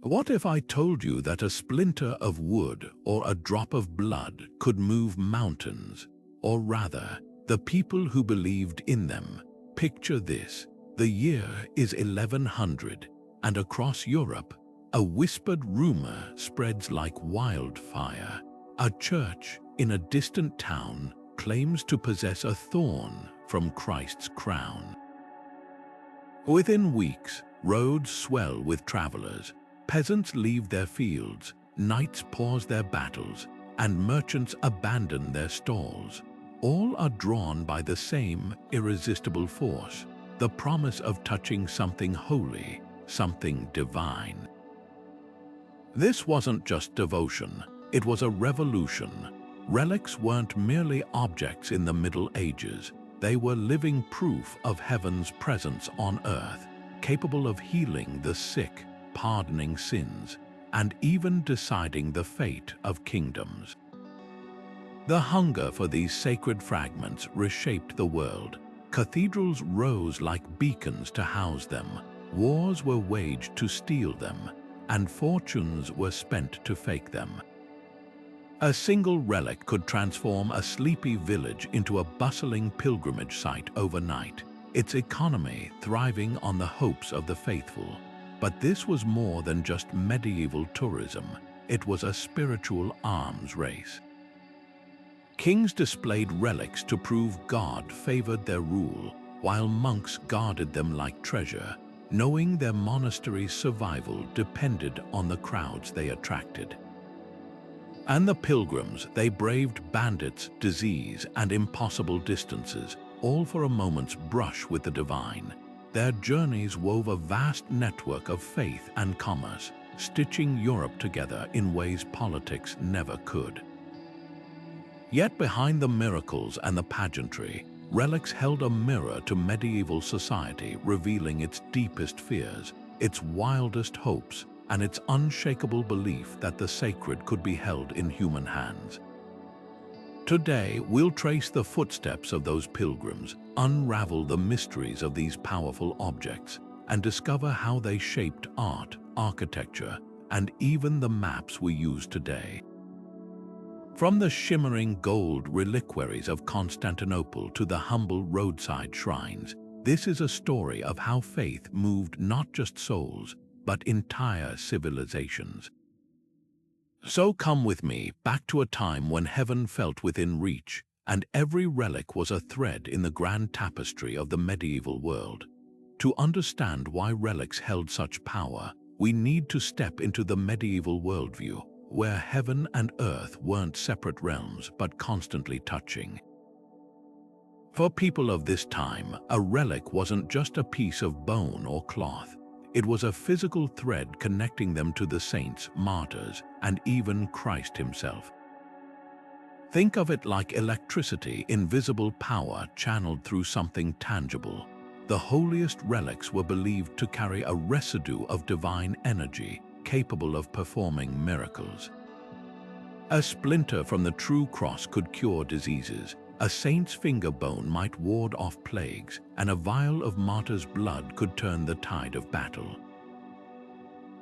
What if I told you that a splinter of wood or a drop of blood could move mountains, or rather, the people who believed in them? Picture this. The year is 1100, and across Europe, a whispered rumor spreads like wildfire. A church in a distant town claims to possess a thorn from Christ's crown. Within weeks, roads swell with travelers. Peasants leave their fields, knights pause their battles, and merchants abandon their stalls. All are drawn by the same irresistible force, the promise of touching something holy, something divine. This wasn't just devotion, it was a revolution. Relics weren't merely objects in the Middle Ages, they were living proof of heaven's presence on earth, capable of healing the sick, pardoning sins, and even deciding the fate of kingdoms. The hunger for these sacred fragments reshaped the world. Cathedrals rose like beacons to house them, wars were waged to steal them, and fortunes were spent to fake them. A single relic could transform a sleepy village into a bustling pilgrimage site overnight, its economy thriving on the hopes of the faithful. But this was more than just medieval tourism, it was a spiritual arms race. Kings displayed relics to prove God favored their rule, while monks guarded them like treasure, knowing their monastery's survival depended on the crowds they attracted. And the pilgrims, they braved bandits, disease, and impossible distances, all for a moment's brush with the divine. Their journeys wove a vast network of faith and commerce, stitching Europe together in ways politics never could. Yet behind the miracles and the pageantry, relics held a mirror to medieval society, revealing its deepest fears, its wildest hopes, and its unshakable belief that the sacred could be held in human hands. Today, we'll trace the footsteps of those pilgrims, unravel the mysteries of these powerful objects, and discover how they shaped art, architecture, and even the maps we use today. From the shimmering gold reliquaries of Constantinople to the humble roadside shrines, this is a story of how faith moved not just souls, but entire civilizations. So come with me back to a time when heaven felt within reach, and every relic was a thread in the grand tapestry of the medieval world. To understand why relics held such power, we need to step into the medieval worldview, where heaven and earth weren't separate realms but constantly touching. For people of this time, a relic wasn't just a piece of bone or cloth. It was a physical thread connecting them to the saints, martyrs, and even Christ himself. Think of it like electricity, invisible power channeled through something tangible. The holiest relics were believed to carry a residue of divine energy, capable of performing miracles. A splinter from the true cross could cure diseases, a saint's finger bone might ward off plagues, and a vial of martyr's blood could turn the tide of battle.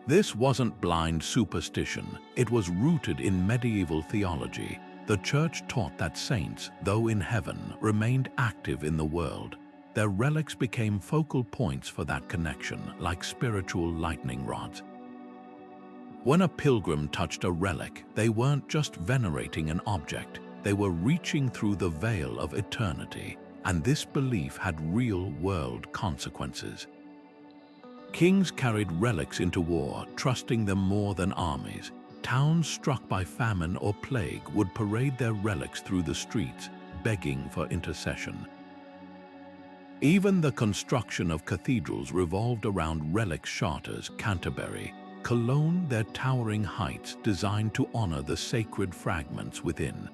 This wasn't blind superstition, it was rooted in medieval theology. The Church taught that saints, though in heaven, remained active in the world. Their relics became focal points for that connection, like spiritual lightning rods. When a pilgrim touched a relic, they weren't just venerating an object, they were reaching through the veil of eternity, and this belief had real-world consequences. Kings carried relics into war, trusting them more than armies. Towns struck by famine or plague would parade their relics through the streets, begging for intercession. Even the construction of cathedrals revolved around relic charters. Canterbury, Cologne, their towering heights designed to honor the sacred fragments within.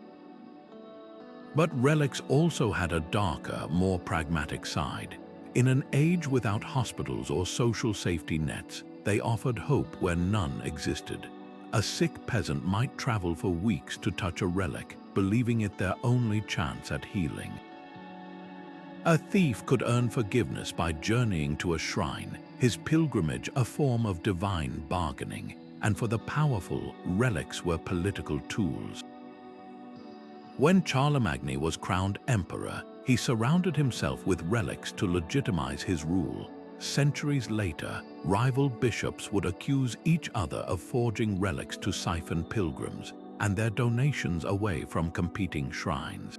But relics also had a darker, more pragmatic side. In an age without hospitals or social safety nets, they offered hope where none existed. A sick peasant might travel for weeks to touch a relic, believing it their only chance at healing. A thief could earn forgiveness by journeying to a shrine, his pilgrimage a form of divine bargaining, and for the powerful, relics were political tools. When Charlemagne was crowned emperor, he surrounded himself with relics to legitimize his rule. Centuries later, rival bishops would accuse each other of forging relics to siphon pilgrims and their donations away from competing shrines.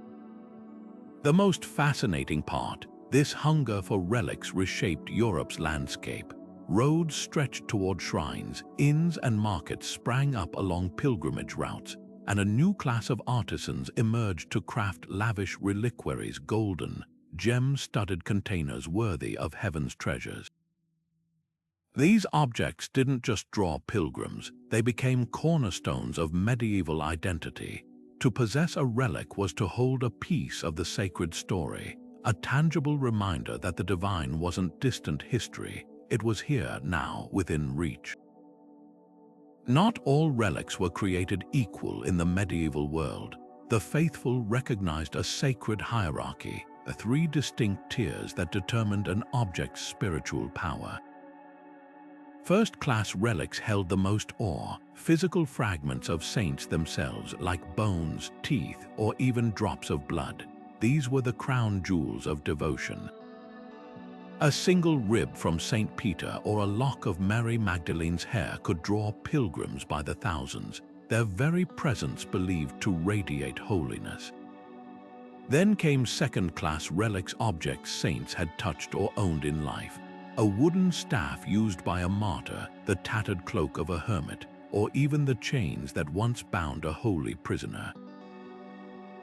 The most fascinating part, this hunger for relics reshaped Europe's landscape. Roads stretched toward shrines, inns and markets sprang up along pilgrimage routes, and a new class of artisans emerged to craft lavish reliquaries, golden, gem-studded containers worthy of heaven's treasures. These objects didn't just draw pilgrims, they became cornerstones of medieval identity. To possess a relic was to hold a piece of the sacred story, a tangible reminder that the divine wasn't distant history, it was here now, within reach. Not all relics were created equal in the medieval world. The faithful recognized a sacred hierarchy, three distinct tiers that determined an object's spiritual power. First-class relics held the most awe, physical fragments of saints themselves, like bones, teeth, or even drops of blood. These were the crown jewels of devotion. A single rib from St. Peter or a lock of Mary Magdalene's hair could draw pilgrims by the thousands, their very presence believed to radiate holiness. Then came second-class relics, objects saints had touched or owned in life. A wooden staff used by a martyr, the tattered cloak of a hermit, or even the chains that once bound a holy prisoner.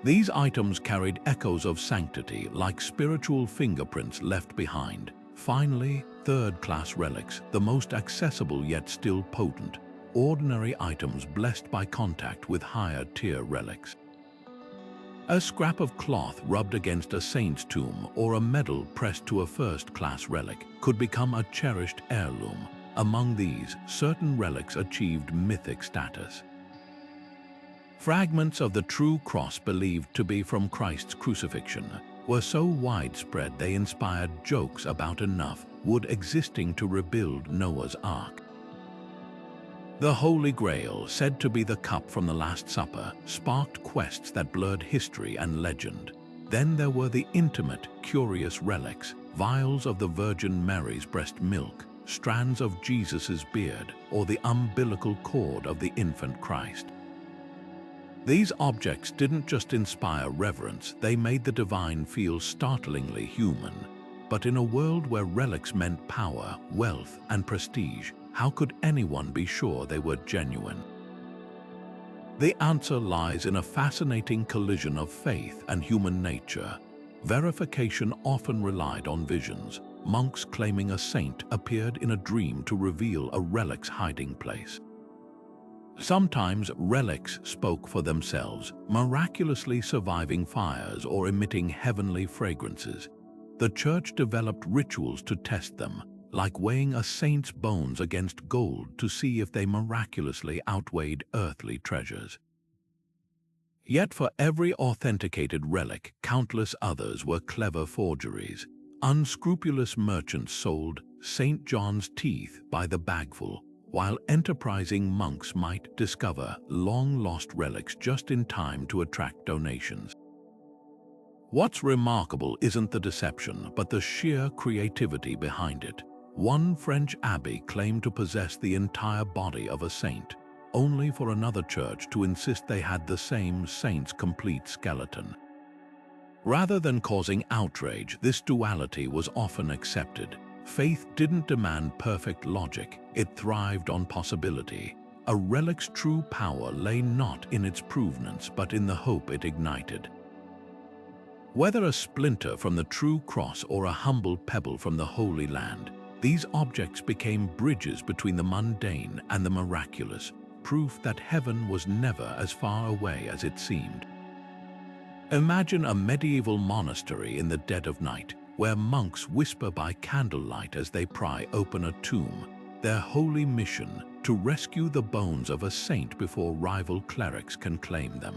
These items carried echoes of sanctity, like spiritual fingerprints left behind. Finally, third-class relics, the most accessible yet still potent, ordinary items blessed by contact with higher-tier relics. A scrap of cloth rubbed against a saint's tomb or a medal pressed to a first-class relic could become a cherished heirloom. Among these, certain relics achieved mythic status. Fragments of the true cross believed to be from Christ's crucifixion were so widespread they inspired jokes about enough wood existing to rebuild Noah's Ark. The Holy Grail, said to be the cup from the Last Supper, sparked quests that blurred history and legend. Then there were the intimate, curious relics, vials of the Virgin Mary's breast milk, strands of Jesus's beard, or the umbilical cord of the infant Christ. These objects didn't just inspire reverence, they made the divine feel startlingly human. But in a world where relics meant power, wealth, and prestige, how could anyone be sure they were genuine? The answer lies in a fascinating collision of faith and human nature. Verification often relied on visions. Monks claiming a saint appeared in a dream to reveal a relic's hiding place. Sometimes relics spoke for themselves, miraculously surviving fires or emitting heavenly fragrances. The Church developed rituals to test them, like weighing a saint's bones against gold to see if they miraculously outweighed earthly treasures. Yet for every authenticated relic, countless others were clever forgeries. Unscrupulous merchants sold St. John's teeth by the bagful, while enterprising monks might discover long-lost relics just in time to attract donations. What's remarkable isn't the deception, but the sheer creativity behind it. One French abbey claimed to possess the entire body of a saint, only for another church to insist they had the same saint's complete skeleton. Rather than causing outrage, this duality was often accepted. Faith didn't demand perfect logic, it thrived on possibility. A relic's true power lay not in its provenance, but in the hope it ignited. Whether a splinter from the true cross or a humble pebble from the Holy Land, these objects became bridges between the mundane and the miraculous, proof that heaven was never as far away as it seemed. Imagine a medieval monastery in the dead of night, where monks whisper by candlelight as they pry open a tomb, their holy mission to rescue the bones of a saint before rival clerics can claim them.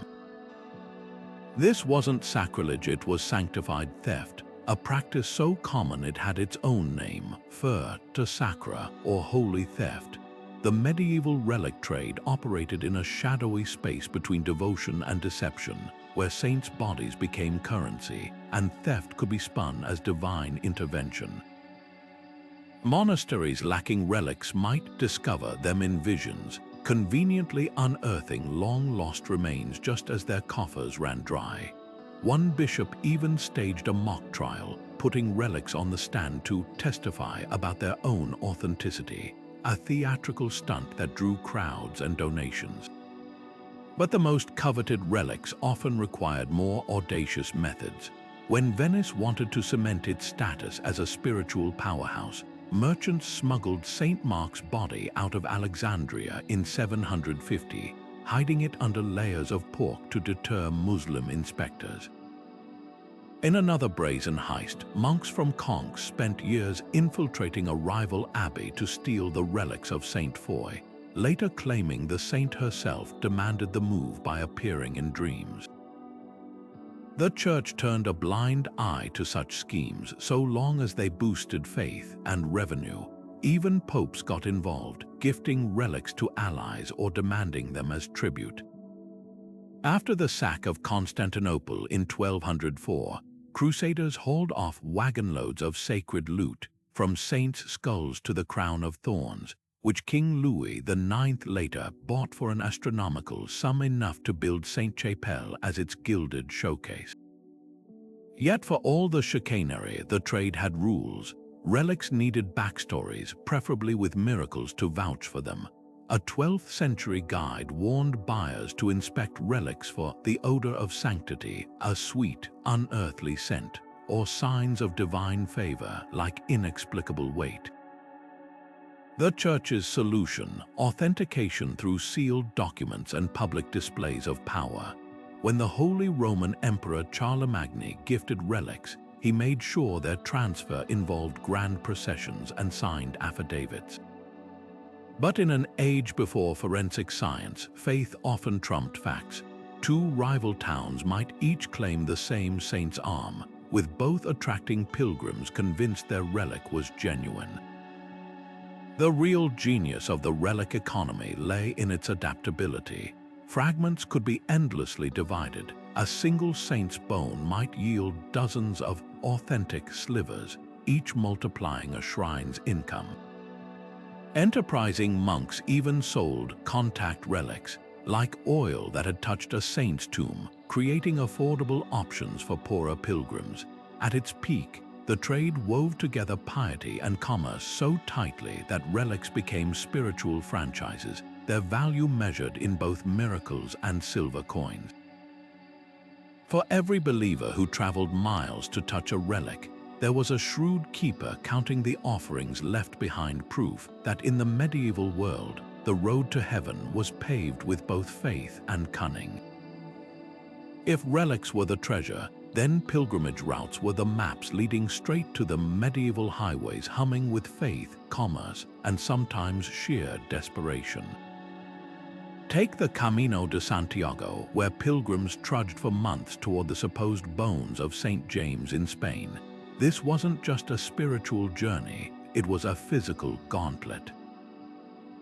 This wasn't sacrilege, it was sanctified theft, a practice so common it had its own name, fur to sacra, or holy theft. The medieval relic trade operated in a shadowy space between devotion and deception, where saints' bodies became currency, and theft could be spun as divine intervention. Monasteries lacking relics might discover them in visions, conveniently unearthing long-lost remains just as their coffers ran dry. One bishop even staged a mock trial, putting relics on the stand to testify about their own authenticity, a theatrical stunt that drew crowds and donations. But the most coveted relics often required more audacious methods. When Venice wanted to cement its status as a spiritual powerhouse, merchants smuggled St. Mark's body out of Alexandria in 750, hiding it under layers of pork to deter Muslim inspectors. In another brazen heist, monks from Conks spent years infiltrating a rival abbey to steal the relics of Saint Foy, later claiming the saint herself demanded the move by appearing in dreams. The church turned a blind eye to such schemes so long as they boosted faith and revenue. Even popes got involved, gifting relics to allies or demanding them as tribute. After the sack of Constantinople in 1204, Crusaders hauled off wagon-loads of sacred loot, from saints' skulls to the crown of thorns, which King Louis IX later bought for an astronomical sum, enough to build Sainte-Chapelle as its gilded showcase. Yet for all the chicanery, the trade had rules. Relics needed backstories, preferably with miracles to vouch for them. A 12th century guide warned buyers to inspect relics for the odor of sanctity, a sweet, unearthly scent, or signs of divine favor like inexplicable weight. The Church's solution: authentication through sealed documents and public displays of power. When the Holy Roman Emperor Charlemagne gifted relics, he made sure their transfer involved grand processions and signed affidavits. But in an age before forensic science, faith often trumped facts. Two rival towns might each claim the same saint's arm, with both attracting pilgrims convinced their relic was genuine. The real genius of the relic economy lay in its adaptability. Fragments could be endlessly divided. A single saint's bone might yield dozens of authentic slivers, each multiplying a shrine's income. Enterprising monks even sold contact relics, like oil that had touched a saint's tomb, creating affordable options for poorer pilgrims. At its peak, the trade wove together piety and commerce so tightly that relics became spiritual franchises, their value measured in both miracles and silver coins. For every believer who traveled miles to touch a relic, there was a shrewd keeper counting the offerings left behind, proof that in the medieval world, the road to heaven was paved with both faith and cunning. If relics were the treasure, then pilgrimage routes were the maps leading straight to the medieval highways, humming with faith, commerce, and sometimes sheer desperation. Take the Camino de Santiago, where pilgrims trudged for months toward the supposed bones of St. James in Spain. This wasn't just a spiritual journey, it was a physical gauntlet.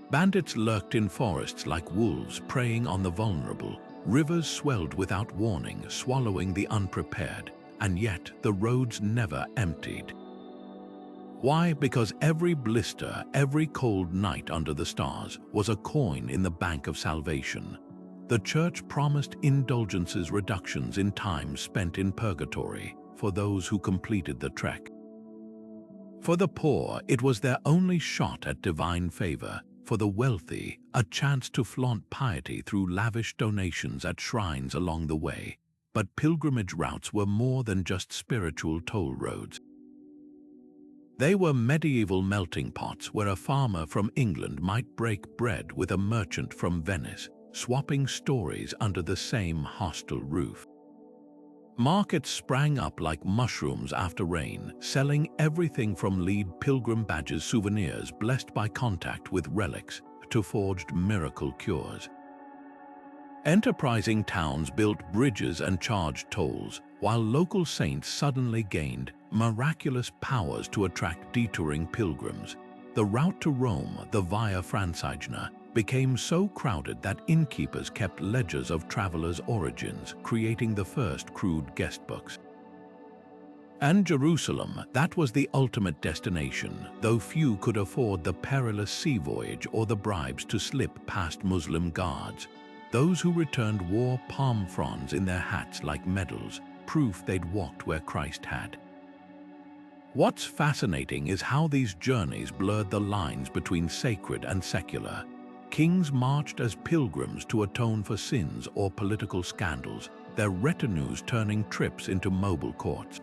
Bandits lurked in forests like wolves preying on the vulnerable. Rivers swelled without warning, swallowing the unprepared, and yet the roads never emptied. Why? Because every blister, every cold night under the stars, was a coin in the bank of salvation. The Church promised indulgences, reductions in time spent in purgatory, for those who completed the trek. For the poor, it was their only shot at divine favor. For the wealthy, a chance to flaunt piety through lavish donations at shrines along the way. But pilgrimage routes were more than just spiritual toll roads. They were medieval melting pots where a farmer from England might break bread with a merchant from Venice, swapping stories under the same hostile roof. Markets sprang up like mushrooms after rain, selling everything from lead pilgrim badges, souvenirs blessed by contact with relics, to forged miracle cures. Enterprising towns built bridges and charged tolls, while local saints suddenly gained miraculous powers to attract detouring pilgrims. The route to Rome, the Via Francigena, became so crowded that innkeepers kept ledgers of travelers' origins, creating the first crude guestbooks. And Jerusalem, that was the ultimate destination, though few could afford the perilous sea voyage or the bribes to slip past Muslim guards. Those who returned wore palm fronds in their hats like medals, proof they'd walked where Christ had. What's fascinating is how these journeys blurred the lines between sacred and secular. Kings marched as pilgrims to atone for sins or political scandals, their retinues turning trips into mobile courts.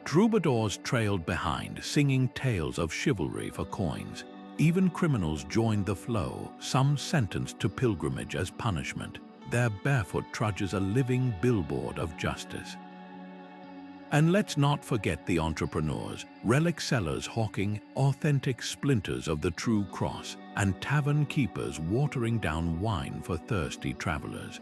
Troubadours trailed behind, singing tales of chivalry for coins. Even criminals joined the flow, some sentenced to pilgrimage as punishment, their barefoot trudges a living billboard of justice. And let's not forget the entrepreneurs, relic sellers hawking authentic splinters of the true cross, and tavern keepers watering down wine for thirsty travelers.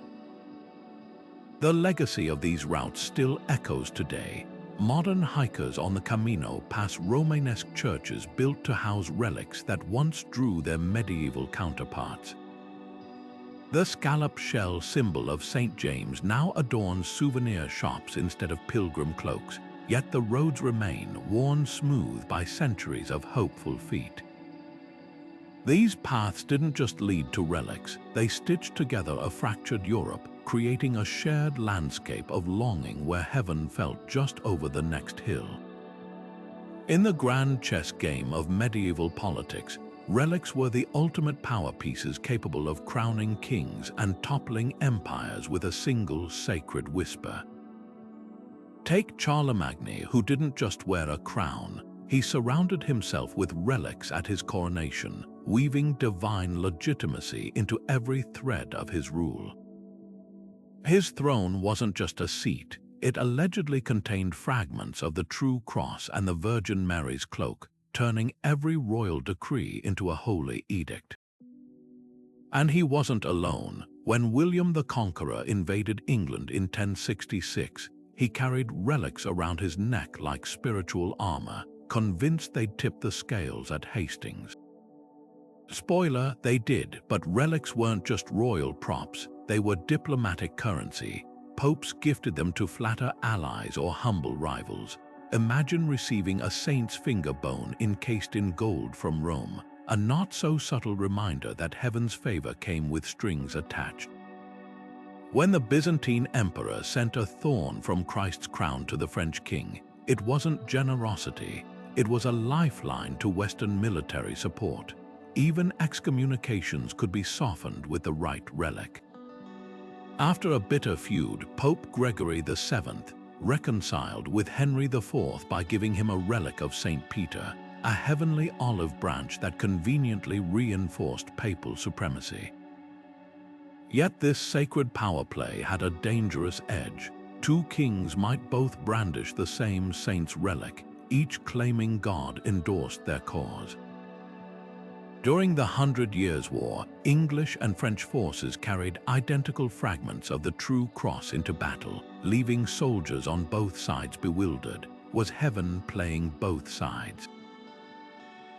The legacy of these routes still echoes today. Modern hikers on the Camino pass Romanesque churches built to house relics that once drew their medieval counterparts. The scallop shell symbol of St. James now adorns souvenir shops instead of pilgrim cloaks, yet the roads remain worn smooth by centuries of hopeful feet. These paths didn't just lead to relics, they stitched together a fractured Europe, creating a shared landscape of longing where heaven felt just over the next hill. In the grand chess game of medieval politics, relics were the ultimate power pieces capable of crowning kings and toppling empires with a single sacred whisper. Take Charlemagne, who didn't just wear a crown, he surrounded himself with relics at his coronation, weaving divine legitimacy into every thread of his rule. His throne wasn't just a seat, it allegedly contained fragments of the true cross and the Virgin Mary's cloak, turning every royal decree into a holy edict. And he wasn't alone. When William the Conqueror invaded England in 1066, he carried relics around his neck like spiritual armor, convinced they'd tip the scales at Hastings. Spoiler, they did, but relics weren't just royal props, they were diplomatic currency. Popes gifted them to flatter allies or humble rivals. Imagine receiving a saint's finger bone encased in gold from Rome, a not-so-subtle reminder that heaven's favor came with strings attached. When the Byzantine emperor sent a thorn from Christ's crown to the French king, it wasn't generosity, it was a lifeline to Western military support. Even excommunications could be softened with the right relic. After a bitter feud, Pope Gregory VII reconciled with Henry IV by giving him a relic of St. Peter, a heavenly olive branch that conveniently reinforced papal supremacy. Yet this sacred power play had a dangerous edge. Two kings might both brandish the same saint's relic, each claiming God endorsed their cause. During the 100 Years' War, English and French forces carried identical fragments of the true cross into battle, leaving soldiers on both sides bewildered. Was heaven playing both sides?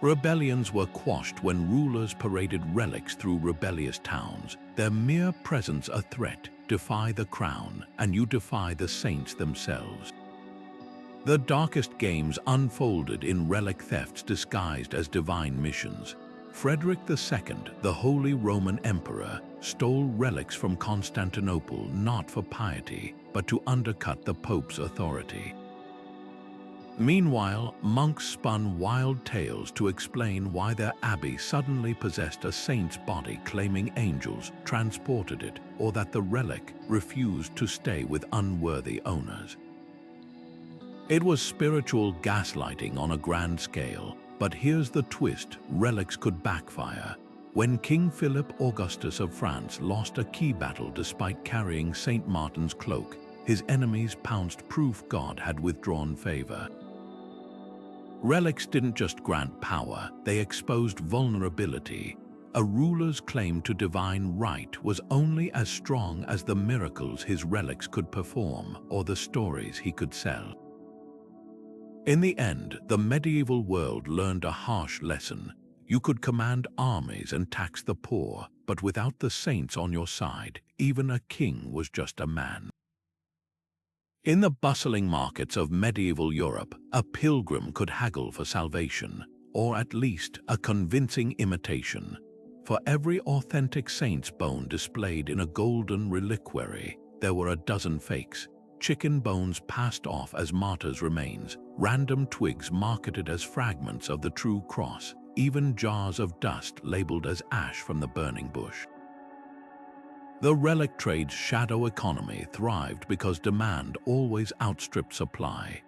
Rebellions were quashed when rulers paraded relics through rebellious towns, their mere presence a threat. Defy the crown, and you defy the saints themselves. The darkest games unfolded in relic thefts disguised as divine missions. Frederick II, the Holy Roman Emperor, stole relics from Constantinople not for piety, but to undercut the Pope's authority. Meanwhile, monks spun wild tales to explain why their abbey suddenly possessed a saint's body, claiming angels transported it, or that the relic refused to stay with unworthy owners. It was spiritual gaslighting on a grand scale, but here's the twist: relics could backfire. When King Philip Augustus of France lost a key battle despite carrying St. Martin's cloak, his enemies pounced, proof God had withdrawn favor. Relics didn't just grant power, they exposed vulnerability. a ruler's claim to divine right was only as strong as the miracles his relics could perform or the stories he could sell. In the end, the medieval world learned a harsh lesson. You could command armies and tax the poor, but without the saints on your side, even a king was just a man. In the bustling markets of medieval Europe, a pilgrim could haggle for salvation, or at least a convincing imitation. For every authentic saint's bone displayed in a golden reliquary, there were a dozen fakes. Chicken bones passed off as martyrs' remains, random twigs marketed as fragments of the true cross, even jars of dust labeled as ash from the burning bush. The relic trade's shadow economy thrived because demand always outstripped supply.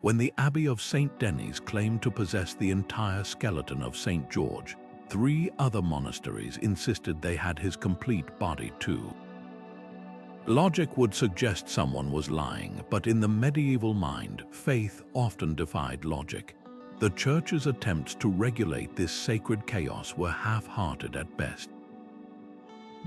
When the Abbey of St. Denis claimed to possess the entire skeleton of St. George, 3 other monasteries insisted they had his complete body too. Logic would suggest someone was lying, but in the medieval mind, faith often defied logic. The Church's attempts to regulate this sacred chaos were half-hearted at best.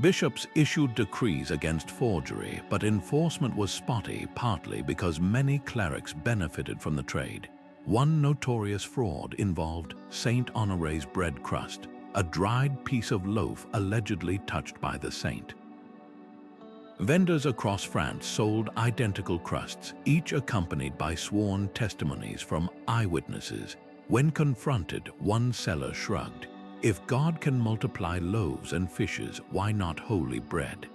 Bishops issued decrees against forgery, but enforcement was spotty, partly because many clerics benefited from the trade. One notorious fraud involved Saint Honoré's bread crust, a dried piece of loaf allegedly touched by the saint. Vendors across France sold identical crusts, each accompanied by sworn testimonies from eyewitnesses. When confronted, one seller shrugged. If God can multiply loaves and fishes, why not holy bread?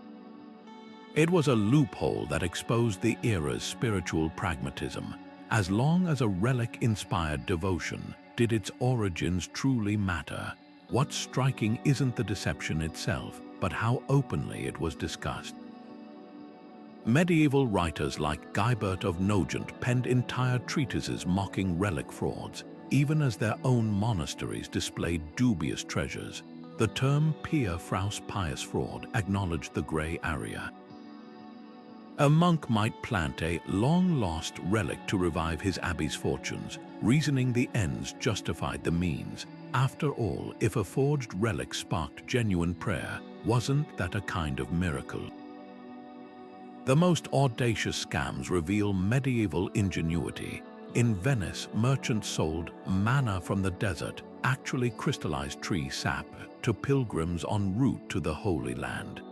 It was a loophole that exposed the era's spiritual pragmatism. As long as a relic-inspired devotion, did its origins truly matter? What's striking isn't the deception itself, but how openly it was discussed. Medieval writers like Guibert of Nogent penned entire treatises mocking relic frauds, even as their own monasteries displayed dubious treasures. The term pia fraus pious fraud acknowledged the grey area. A monk might plant a long-lost relic to revive his abbey's fortunes, reasoning the ends justified the means. After all, if a forged relic sparked genuine prayer, wasn't that a kind of miracle? The most audacious scams reveal medieval ingenuity. In Venice, merchants sold manna from the desert, actually crystallized tree sap, to pilgrims en route to the Holy Land.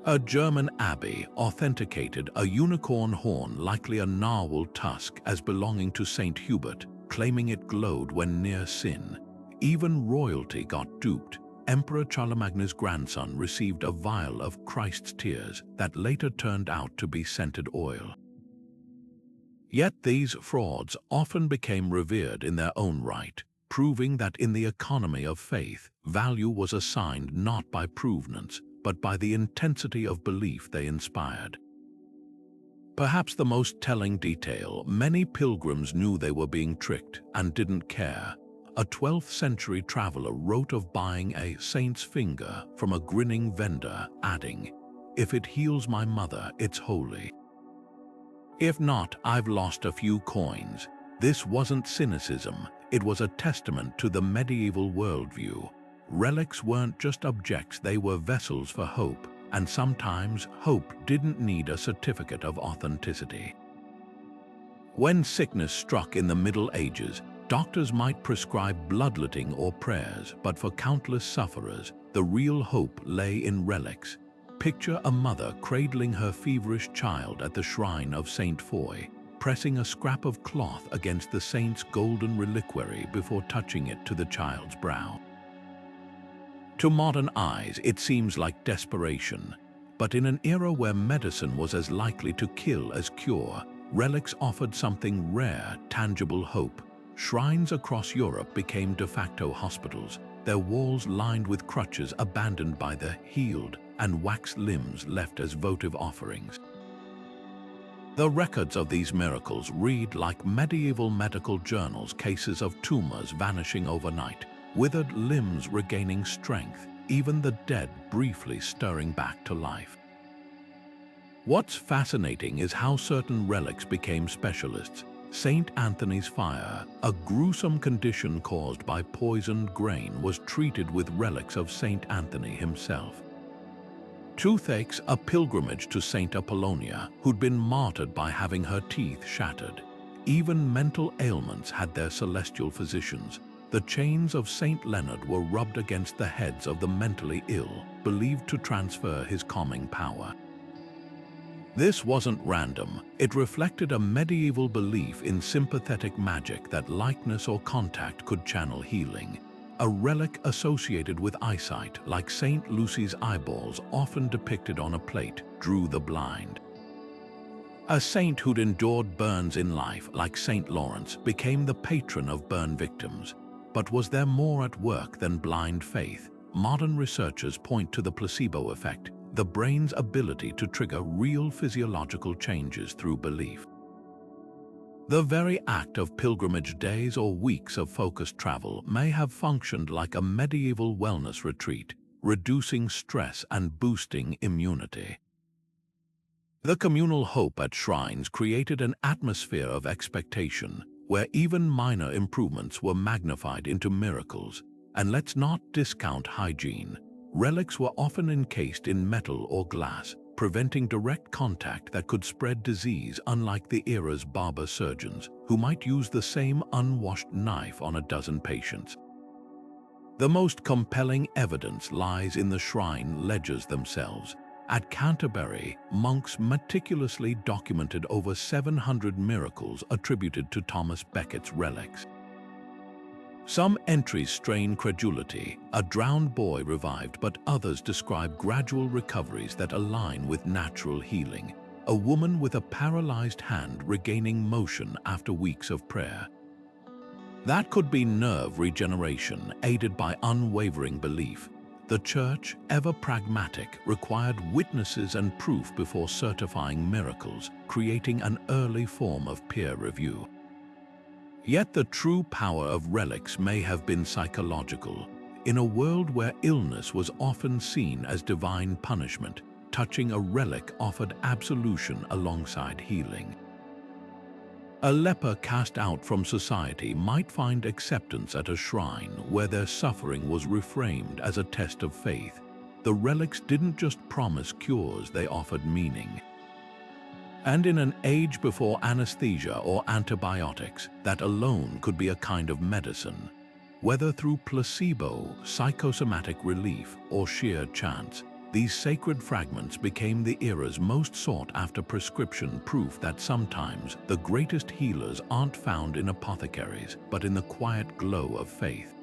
A German abbey authenticated a unicorn horn, likely a narwhal tusk, as belonging to Saint Hubert, claiming it glowed when near sin. Even royalty got duped. Emperor Charlemagne's grandson received a vial of Christ's tears that later turned out to be scented oil. Yet these frauds often became revered in their own right, proving that in the economy of faith, value was assigned not by provenance, but by the intensity of belief they inspired. Perhaps the most telling detail, many pilgrims knew they were being tricked and didn't care. A 12th century traveler wrote of buying a saint's finger from a grinning vendor, adding, "If it heals my mother, it's holy. If not, I've lost a few coins." This wasn't cynicism, it was a testament to the medieval worldview. Relics weren't just objects, they were vessels for hope, and sometimes hope didn't need a certificate of authenticity. When sickness struck in the Middle Ages, doctors might prescribe bloodletting or prayers, but for countless sufferers, the real hope lay in relics. Picture a mother cradling her feverish child at the shrine of Saint Foy, pressing a scrap of cloth against the saint's golden reliquary before touching it to the child's brow. To modern eyes, it seems like desperation, but in an era where medicine was as likely to kill as cure, relics offered something rare, tangible hope. Shrines across Europe became de facto hospitals, their walls lined with crutches abandoned by the healed, and wax limbs left as votive offerings. The records of these miracles read like medieval medical journals, cases of tumors vanishing overnight, withered limbs regaining strength, even the dead briefly stirring back to life. What's fascinating is how certain relics became specialists. St. Anthony's fire, a gruesome condition caused by poisoned grain, was treated with relics of St. Anthony himself. Toothaches, a pilgrimage to St. Apollonia, who'd been martyred by having her teeth shattered. Even mental ailments had their celestial physicians. The chains of St. Leonard were rubbed against the heads of the mentally ill, believed to transfer his calming power. This wasn't random. It reflected a medieval belief in sympathetic magic that likeness or contact could channel healing. A relic associated with eyesight, like St. Lucy's eyeballs often depicted on a plate, drew the blind. A saint who'd endured burns in life, like St. Lawrence, became the patron of burn victims. But was there more at work than blind faith? Modern researchers point to the placebo effect, the brain's ability to trigger real physiological changes through belief. The very act of pilgrimage days or weeks of focused travel may have functioned like a medieval wellness retreat, reducing stress and boosting immunity. The communal hope at shrines created an atmosphere of expectation, where even minor improvements were magnified into miracles. And let's not discount hygiene. Relics were often encased in metal or glass, preventing direct contact that could spread disease, unlike the era's barber surgeons, who might use the same unwashed knife on a dozen patients. The most compelling evidence lies in the shrine ledgers themselves. At Canterbury, monks meticulously documented over 700 miracles attributed to Thomas Becket's relics. Some entries strain credulity, a drowned boy revived, but others describe gradual recoveries that align with natural healing. A woman with a paralyzed hand regaining motion after weeks of prayer. That could be nerve regeneration, aided by unwavering belief. The Church, ever pragmatic, required witnesses and proof before certifying miracles, creating an early form of peer review. Yet the true power of relics may have been psychological. In a world where illness was often seen as divine punishment, touching a relic offered absolution alongside healing. A leper cast out from society might find acceptance at a shrine where their suffering was reframed as a test of faith. The relics didn't just promise cures, they offered meaning. And in an age before anesthesia or antibiotics, that alone could be a kind of medicine. Whether through placebo, psychosomatic relief, or sheer chance, these sacred fragments became the era's most sought-after prescription proof that sometimes the greatest healers aren't found in apothecaries, but in the quiet glow of faith.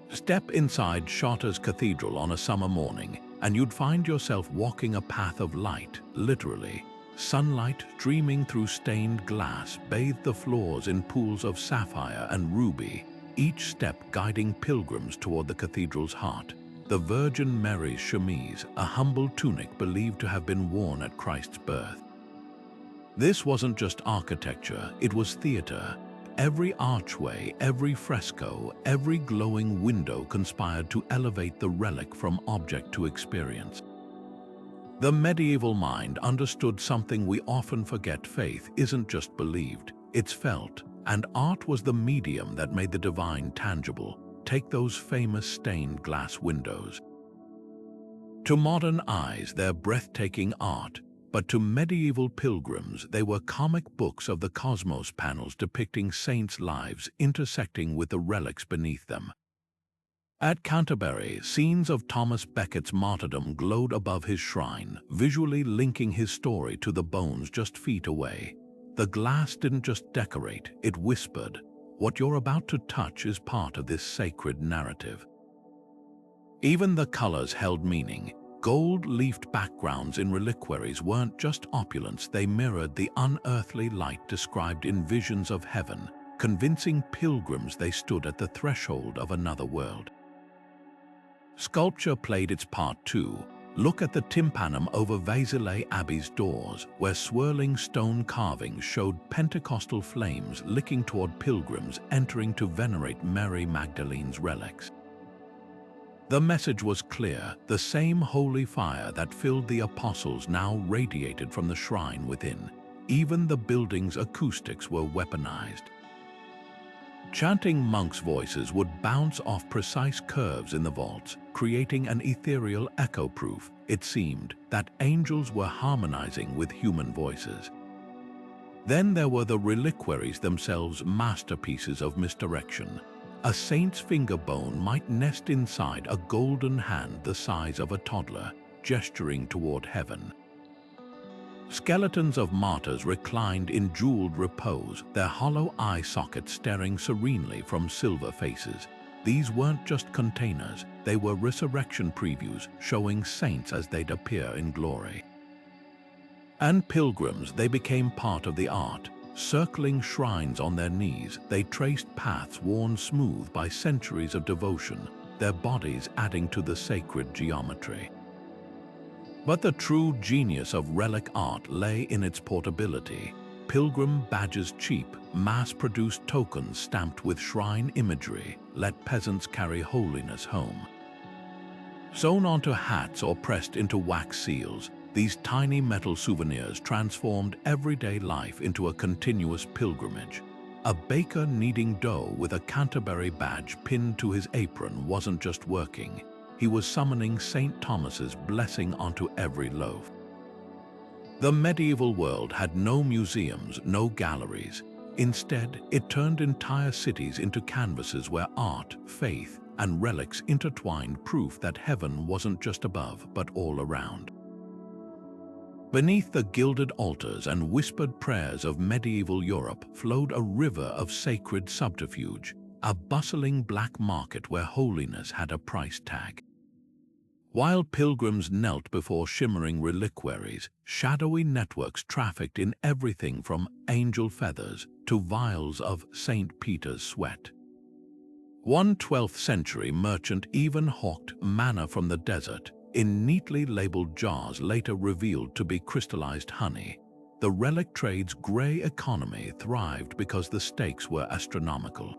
Step inside Chartres Cathedral on a summer morning, and you'd find yourself walking a path of light, literally. Sunlight streaming through stained glass bathed the floors in pools of sapphire and ruby, each step guiding pilgrims toward the cathedral's heart. The Virgin Mary's chemise, a humble tunic believed to have been worn at Christ's birth. This wasn't just architecture, it was theater. Every archway, every fresco, every glowing window conspired to elevate the relic from object to experience. The medieval mind understood something we often forget: faith isn't just believed, it's felt, and art was the medium that made the divine tangible. Take those famous stained glass windows. To modern eyes, they're breathtaking art, but to medieval pilgrims, they were comic books of the cosmos, panels depicting saints' lives intersecting with the relics beneath them. At Canterbury, scenes of Thomas Becket's martyrdom glowed above his shrine, visually linking his story to the bones just feet away. The glass didn't just decorate, it whispered. What you're about to touch is part of this sacred narrative. Even the colors held meaning. Gold-leafed backgrounds in reliquaries weren't just opulence, they mirrored the unearthly light described in visions of heaven, convincing pilgrims they stood at the threshold of another world. Sculpture played its part too. Look at the tympanum over Vézelay Abbey's doors, where swirling stone carvings showed Pentecostal flames licking toward pilgrims entering to venerate Mary Magdalene's relics. The message was clear: the same holy fire that filled the apostles now radiated from the shrine within. even the building's acoustics were weaponized. Chanting monks' voices would bounce off precise curves in the vaults, creating an ethereal echo-proof, it seemed, that angels were harmonizing with human voices. Then there were the reliquaries themselves, masterpieces of misdirection. A saint's finger bone might nest inside a golden hand the size of a toddler, gesturing toward heaven. Skeletons of martyrs reclined in jeweled repose, their hollow eye sockets staring serenely from silver faces. These weren't just containers, they were resurrection previews showing saints as they'd appear in glory. And pilgrims, they became part of the art. Circling shrines on their knees, they traced paths worn smooth by centuries of devotion, their bodies adding to the sacred geometry. But the true genius of relic art lay in its portability. Pilgrim badges cheap, mass-produced tokens stamped with shrine imagery let peasants carry holiness home. Sewn onto hats or pressed into wax seals, these tiny metal souvenirs transformed everyday life into a continuous pilgrimage. A baker kneading dough with a Canterbury badge pinned to his apron wasn't just working. He was summoning St. Thomas's blessing onto every loaf. The medieval world had no museums, no galleries. Instead, it turned entire cities into canvases where art, faith, and relics intertwined, proof that heaven wasn't just above, but all around. Beneath the gilded altars and whispered prayers of medieval Europe flowed a river of sacred subterfuge, a bustling black market where holiness had a price tag. While pilgrims knelt before shimmering reliquaries, shadowy networks trafficked in everything from angel feathers to vials of St. Peter's sweat. One 12th century merchant even hawked manna from the desert, in neatly labeled jars later revealed to be crystallized honey. The relic trade's gray economy thrived because the stakes were astronomical.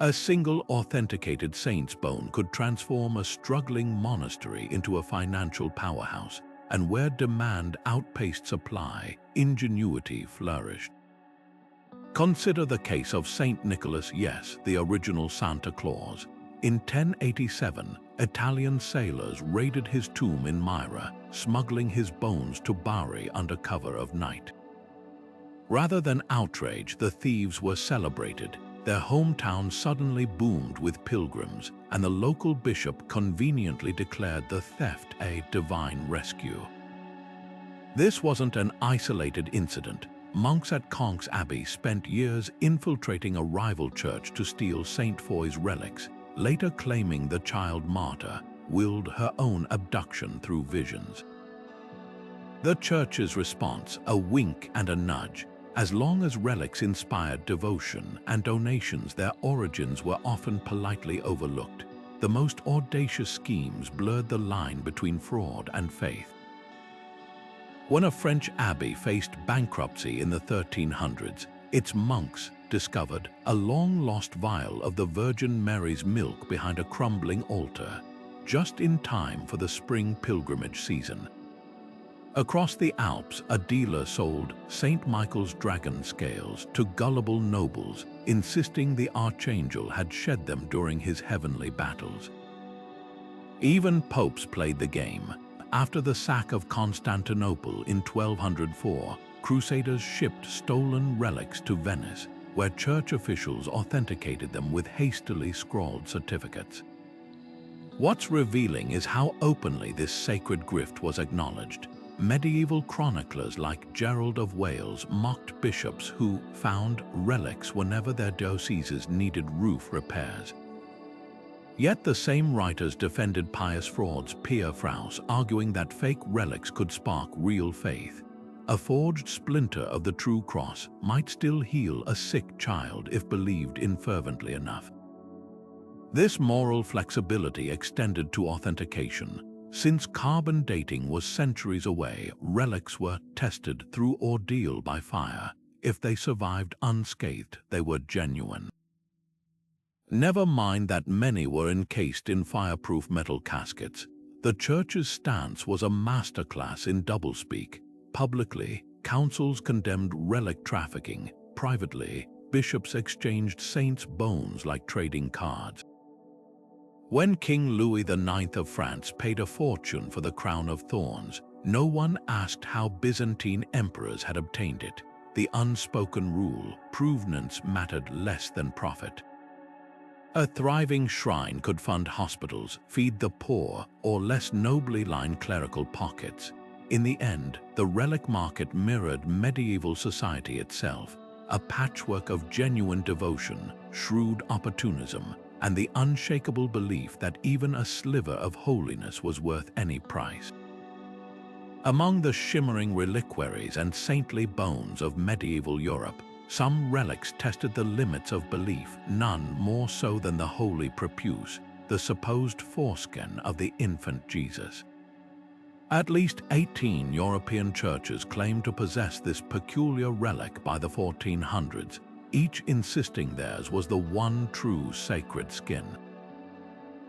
A single authenticated saint's bone could transform a struggling monastery into a financial powerhouse, and where demand outpaced supply, ingenuity flourished. Consider the case of Saint Nicholas, yes, the original Santa Claus. In 1087, Italian sailors raided his tomb in Myra, smuggling his bones to Bari under cover of night. Rather than outrage, the thieves were celebrated. Their hometown suddenly boomed with pilgrims, and the local bishop conveniently declared the theft a divine rescue. This wasn't an isolated incident. Monks at Conques Abbey spent years infiltrating a rival church to steal Saint Foy's relics, later claiming the child martyr willed her own abduction through visions. The church's response, a wink and a nudge. As long as relics inspired devotion and donations, their origins were often politely overlooked. The most audacious schemes blurred the line between fraud and faith. When a French abbey faced bankruptcy in the 1300s, its monks discovered a long-lost vial of the Virgin Mary's milk behind a crumbling altar, just in time for the spring pilgrimage season. Across the Alps, a dealer sold St. Michael's dragon scales to gullible nobles, insisting the archangel had shed them during his heavenly battles. Even popes played the game. After the sack of Constantinople in 1204, crusaders shipped stolen relics to Venice, where church officials authenticated them with hastily scrawled certificates. What's revealing is how openly this sacred grift was acknowledged. Medieval chroniclers like Gerald of Wales mocked bishops who found relics whenever their dioceses needed roof repairs. Yet the same writers defended pious frauds, Pierre Fraus, arguing that fake relics could spark real faith. A forged splinter of the true cross might still heal a sick child if believed in fervently enough. This moral flexibility extended to authentication. Since carbon dating was centuries away, relics were tested through ordeal by fire. If they survived unscathed, they were genuine. Never mind that many were encased in fireproof metal caskets. The church's stance was a masterclass in doublespeak. Publicly, councils condemned relic trafficking. Privately, bishops exchanged saints' bones like trading cards. When King Louis IX of France paid a fortune for the crown of thorns, no one asked how Byzantine emperors had obtained it. The unspoken rule, provenance mattered less than profit. A thriving shrine could fund hospitals, feed the poor, or less nobly line clerical pockets. In the end, the relic market mirrored medieval society itself, a patchwork of genuine devotion, shrewd opportunism, and the unshakable belief that even a sliver of holiness was worth any price. Among the shimmering reliquaries and saintly bones of medieval Europe, some relics tested the limits of belief, none more so than the holy Prepuce, the supposed foreskin of the infant Jesus. At least 18 European churches claimed to possess this peculiar relic by the 1400s, each insisting theirs was the one true sacred skin.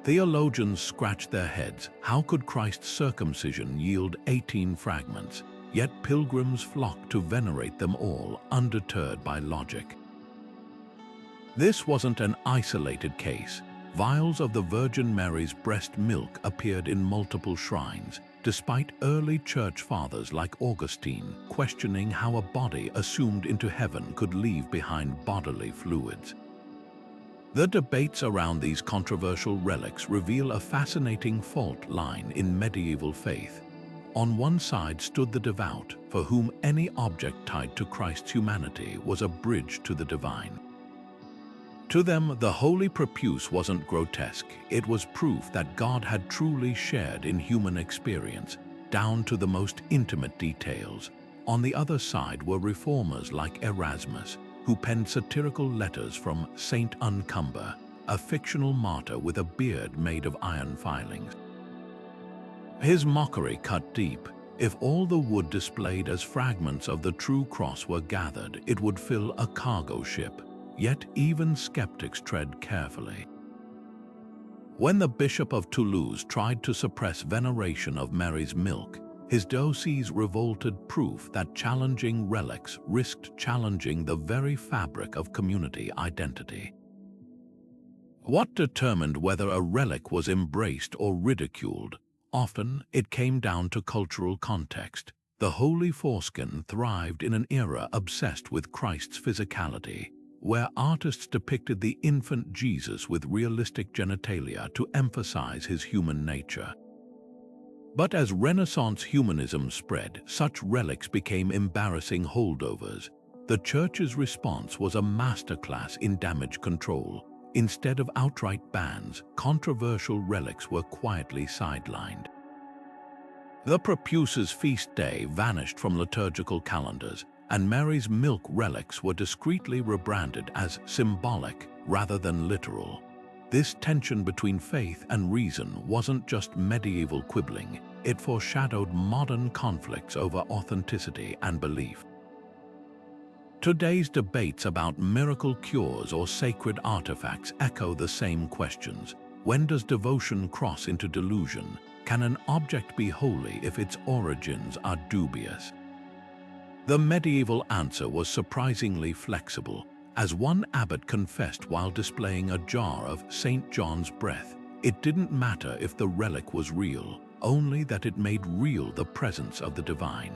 Theologians scratched their heads. How could Christ's circumcision yield 18 fragments? Yet pilgrims flocked to venerate them all, undeterred by logic. This wasn't an isolated case. Vials of the Virgin Mary's breast milk appeared in multiple shrines, despite early church fathers like Augustine questioning how a body assumed into heaven could leave behind bodily fluids. The debates around these controversial relics reveal a fascinating fault line in medieval faith. On one side stood the devout, for whom any object tied to Christ's humanity was a bridge to the divine. To them, the holy Prepuce wasn't grotesque, it was proof that God had truly shared in human experience, down to the most intimate details. On the other side were reformers like Erasmus, who penned satirical letters from Saint Uncumber, a fictional martyr with a beard made of iron filings. His mockery cut deep. If all the wood displayed as fragments of the true cross were gathered, it would fill a cargo ship. Yet even skeptics tread carefully. When the Bishop of Toulouse tried to suppress veneration of Mary's milk, his diocese revolted, proof that challenging relics risked challenging the very fabric of community identity. What determined whether a relic was embraced or ridiculed? Often, it came down to cultural context. The holy foreskin thrived in an era obsessed with Christ's physicality, where artists depicted the infant Jesus with realistic genitalia to emphasize his human nature. But as Renaissance humanism spread, such relics became embarrassing holdovers. The Church's response was a masterclass in damage control. Instead of outright bans, controversial relics were quietly sidelined. The Prepuce's feast day vanished from liturgical calendars, and Mary's milk relics were discreetly rebranded as symbolic rather than literal. This tension between faith and reason wasn't just medieval quibbling, it foreshadowed modern conflicts over authenticity and belief. Today's debates about miracle cures or sacred artifacts echo the same questions. When does devotion cross into delusion? Can an object be holy if its origins are dubious? The medieval answer was surprisingly flexible. As one abbot confessed while displaying a jar of St. John's breath, it didn't matter if the relic was real, only that it made real the presence of the divine.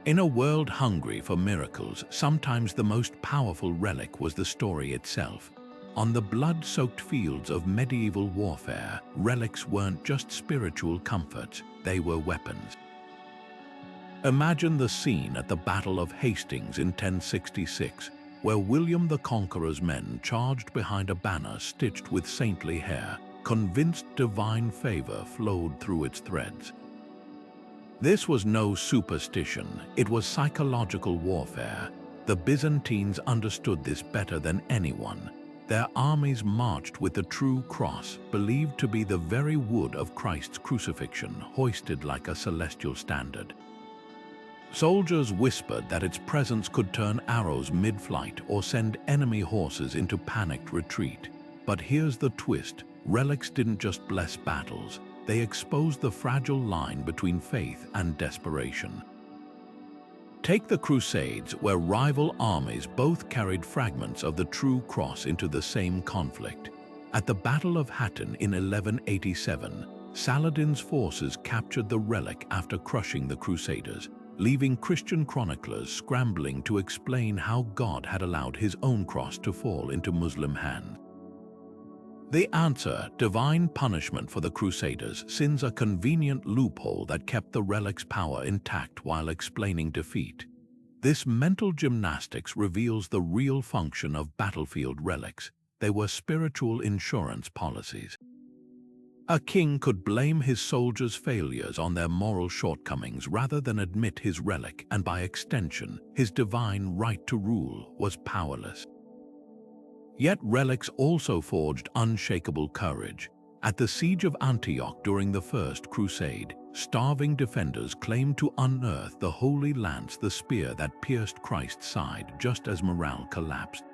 In a world hungry for miracles, sometimes the most powerful relic was the story itself. On the blood-soaked fields of medieval warfare, relics weren't just spiritual comforts, they were weapons. Imagine the scene at the Battle of Hastings in 1066, where William the Conqueror's men charged behind a banner stitched with saintly hair, convinced divine favor flowed through its threads. This was no superstition, it was psychological warfare. The Byzantines understood this better than anyone. Their armies marched with the true cross, believed to be the very wood of Christ's crucifixion, hoisted like a celestial standard. Soldiers whispered that its presence could turn arrows mid-flight or send enemy horses into panicked retreat. But here's the twist, relics didn't just bless battles, they exposed the fragile line between faith and desperation. Take the Crusades, where rival armies both carried fragments of the true cross into the same conflict. At the Battle of Hattin in 1187, Saladin's forces captured the Relic after crushing the Crusaders, leaving Christian chroniclers scrambling to explain how God had allowed his own cross to fall into Muslim hands. The answer, divine punishment for the Crusaders, sends a convenient loophole that kept the Relic's power intact while explaining defeat. This mental gymnastics reveals the real function of battlefield relics. They were spiritual insurance policies. A king could blame his soldiers' failures on their moral shortcomings rather than admit his relic, and by extension, his divine right to rule was powerless. Yet relics also forged unshakable courage. At the Siege of Antioch during the First Crusade, starving defenders claimed to unearth the Holy Lance, the spear that pierced Christ's side just as morale collapsed.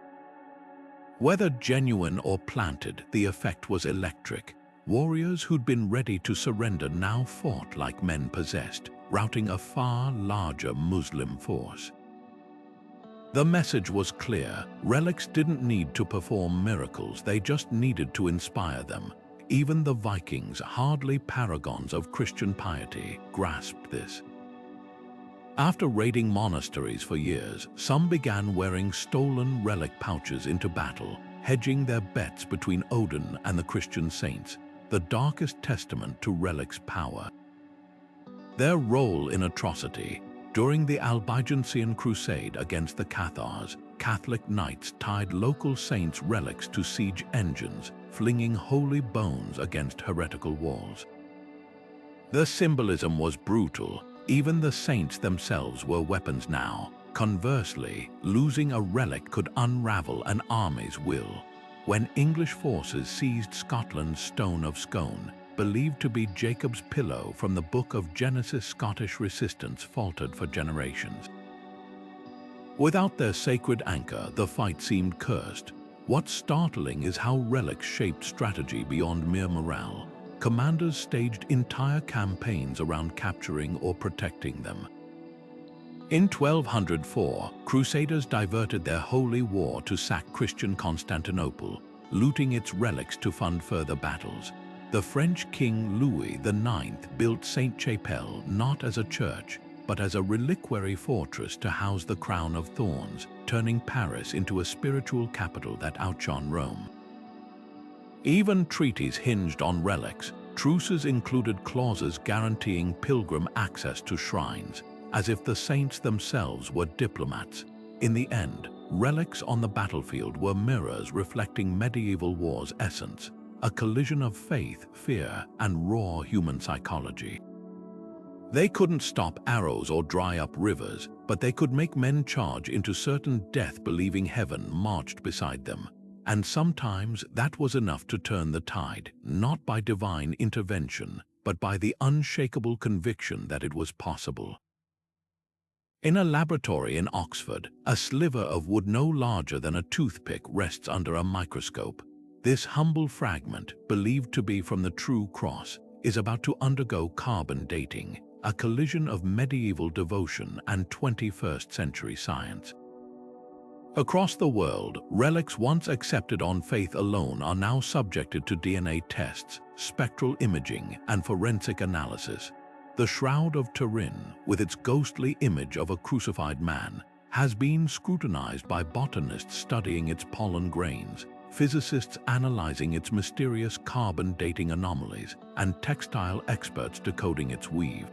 Whether genuine or planted, the effect was electric. Warriors who'd been ready to surrender now fought like men possessed, routing a far larger Muslim force. The message was clear. Relics didn't need to perform miracles, they just needed to inspire them. Even the Vikings, hardly paragons of Christian piety, grasped this. After raiding monasteries for years, some began wearing stolen relic pouches into battle, hedging their bets between Odin and the Christian saints, the darkest testament to relics' power. Their role in atrocity. During the Albigensian Crusade against the Cathars, Catholic knights tied local saints' relics to siege engines, flinging holy bones against heretical walls. The symbolism was brutal. Even the saints themselves were weapons now. Conversely, losing a relic could unravel an army's will. When English forces seized Scotland's Stone of Scone, believed to be Jacob's pillow from the Book of Genesis, Scottish resistance faltered for generations. Without their sacred anchor, the fight seemed cursed. What's startling is how relics shaped strategy beyond mere morale. Commanders staged entire campaigns around capturing or protecting them. In 1204, Crusaders diverted their holy war to sack Christian Constantinople, looting its relics to fund further battles. The French King Louis IX built Sainte-Chapelle not as a church, but as a reliquary fortress to house the crown of thorns, turning Paris into a spiritual capital that outshone Rome. Even treaties hinged on relics. Truces included clauses guaranteeing pilgrim access to shrines, as if the saints themselves were diplomats. In the end, relics on the battlefield were mirrors reflecting medieval war's essence, a collision of faith, fear, and raw human psychology. They couldn't stop arrows or dry up rivers, but they could make men charge into certain death believing heaven marched beside them. And sometimes that was enough to turn the tide, not by divine intervention, but by the unshakable conviction that it was possible. In a laboratory in Oxford, a sliver of wood no larger than a toothpick rests under a microscope. This humble fragment, believed to be from the true cross, is about to undergo carbon dating, a collision of medieval devotion and 21st century science. Across the world, relics once accepted on faith alone are now subjected to DNA tests, spectral imaging, and forensic analysis. The Shroud of Turin, with its ghostly image of a crucified man, has been scrutinized by botanists studying its pollen grains, physicists analyzing its mysterious carbon dating anomalies, and textile experts decoding its weave.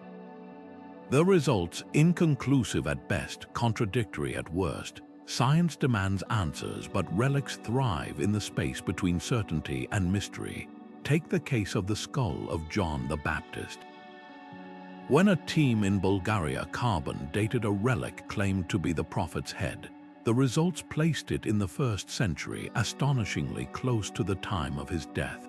The results, inconclusive at best, contradictory at worst. Science demands answers, but relics thrive in the space between certainty and mystery. Take the case of the skull of John the Baptist. When a team in Bulgaria carbon dated a relic claimed to be the prophet's head, the results placed it in the 1st century, astonishingly close to the time of his death.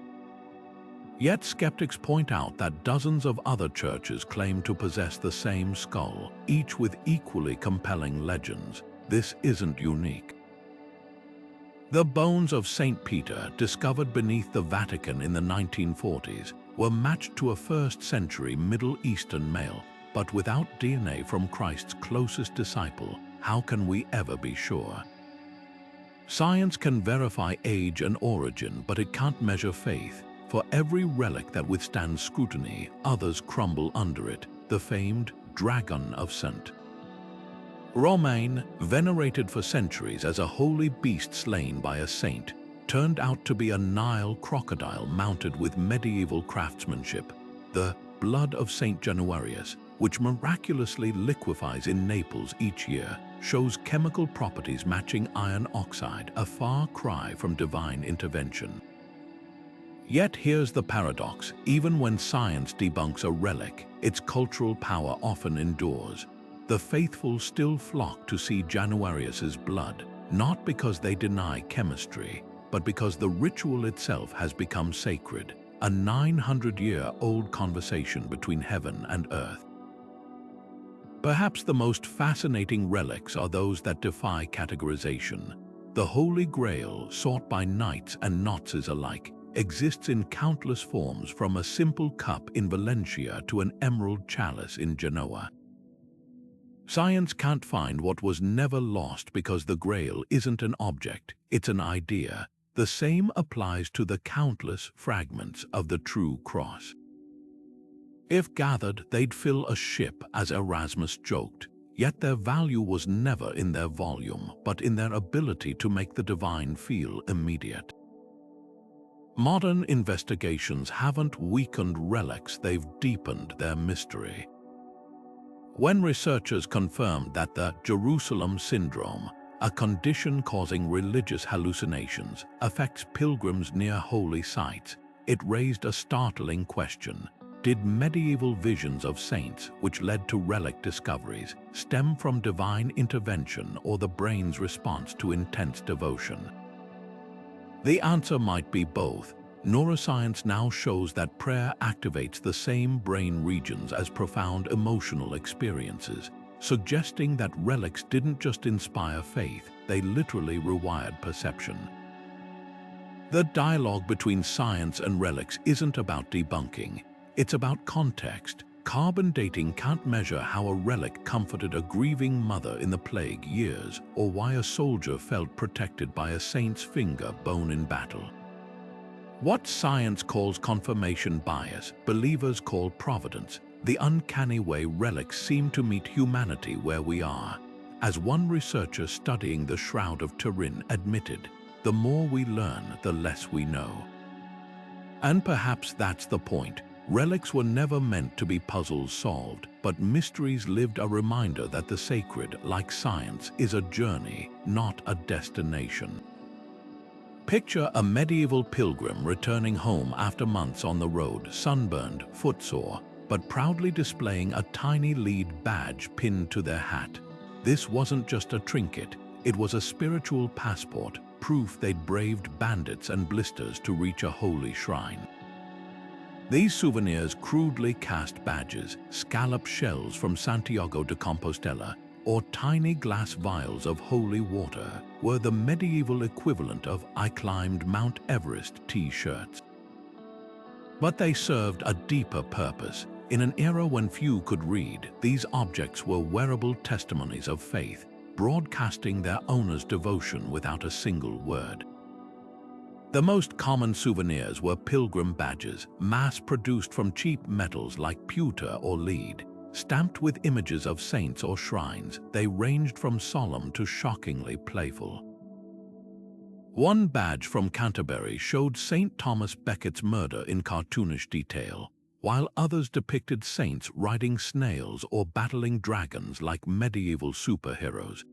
Yet skeptics point out that dozens of other churches claim to possess the same skull, each with equally compelling legends. This isn't unique. The bones of St. Peter, discovered beneath the Vatican in the 1940s, were matched to a 1st century Middle Eastern male, But without DNA from Christ's closest disciple, how can we ever be sure? Science can verify age and origin, but it can't measure faith. For every relic that withstands scrutiny, others crumble under it, the famed Dragon of St. Romain, venerated for centuries as a holy beast slain by a saint, turned out to be a Nile crocodile mounted with medieval craftsmanship, the blood of Saint Januarius, which miraculously liquefies in Naples each year, shows chemical properties matching iron oxide, a far cry from divine intervention. Yet here's the paradox: even when science debunks a relic, its cultural power often endures. The faithful still flock to see Januarius's blood, not because they deny chemistry, but because the ritual itself has become sacred, a 900-year-old conversation between heaven and earth. Perhaps the most fascinating relics are those that defy categorization. The Holy Grail, sought by knights and Nazis alike, exists in countless forms, from a simple cup in Valencia to an emerald chalice in Genoa. Science can't find what was never lost because the Grail isn't an object, it's an idea. The same applies to the countless fragments of the true cross. If gathered, they'd fill a ship, as Erasmus joked, yet their value was never in their volume, but in their ability to make the divine feel immediate. Modern investigations haven't weakened relics, they've deepened their mystery. When researchers confirmed that the Jerusalem syndrome, a condition causing religious hallucinations, affects pilgrims near holy sites, it raised a startling question. Did medieval visions of saints, which led to relic discoveries, stem from divine intervention or the brain's response to intense devotion? The answer might be both. Neuroscience now shows that prayer activates the same brain regions as profound emotional experiences, suggesting that relics didn't just inspire faith, they literally rewired perception. The dialogue between science and relics isn't about debunking. It's about context. Carbon dating can't measure how a relic comforted a grieving mother in the plague years, or why a soldier felt protected by a saint's finger bone in battle. What science calls confirmation bias, believers call providence, the uncanny way relics seem to meet humanity where we are. As one researcher studying the Shroud of Turin admitted, the more we learn, the less we know. And perhaps that's the point. Relics were never meant to be puzzles solved, but mysteries lived, a reminder that the sacred, like science, is a journey, not a destination. Picture a medieval pilgrim returning home after months on the road, sunburned, footsore, but proudly displaying a tiny lead badge pinned to their hat. This wasn't just a trinket, it was a spiritual passport, proof they'd braved bandits and blisters to reach a holy shrine. These souvenirs, crudely cast badges, scallop shells from Santiago de Compostela, or tiny glass vials of holy water, were the medieval equivalent of "I climbed Mount Everest" t-shirts. But they served a deeper purpose. In an era when few could read, these objects were wearable testimonies of faith, broadcasting their owner's devotion without a single word. The most common souvenirs were pilgrim badges, mass-produced from cheap metals like pewter or lead. Stamped with images of saints or shrines, they ranged from solemn to shockingly playful. One badge from Canterbury showed St. Thomas Becket's murder in cartoonish detail, while others depicted saints riding snails or battling dragons like medieval superheroes.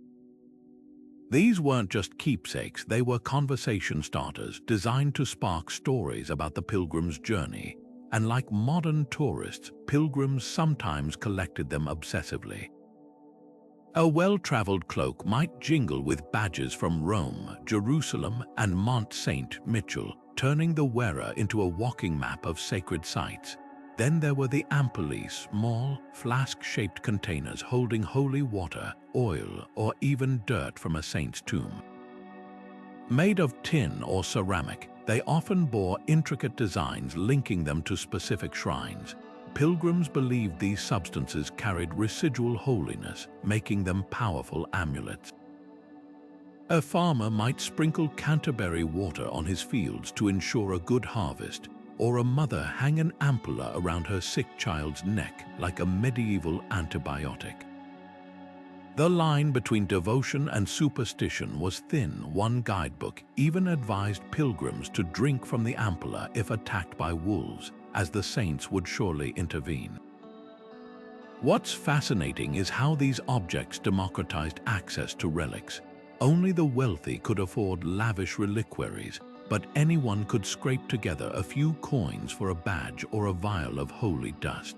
These weren't just keepsakes, they were conversation starters designed to spark stories about the pilgrim's journey. And like modern tourists, pilgrims sometimes collected them obsessively. A well-traveled cloak might jingle with badges from Rome, Jerusalem, and Mont Saint-Michel, turning the wearer into a walking map of sacred sites. Then there were the ampuli, small, flask-shaped containers holding holy water, oil, or even dirt from a saint's tomb. Made of tin or ceramic, they often bore intricate designs linking them to specific shrines. Pilgrims believed these substances carried residual holiness, making them powerful amulets. A farmer might sprinkle Canterbury water on his fields to ensure a good harvest, or a mother hang an ampulla around her sick child's neck like a medieval antibiotic. The line between devotion and superstition was thin. One guidebook even advised pilgrims to drink from the ampulla if attacked by wolves, as the saints would surely intervene. What's fascinating is how these objects democratized access to relics. Only the wealthy could afford lavish reliquaries, but anyone could scrape together a few coins for a badge or a vial of holy dust.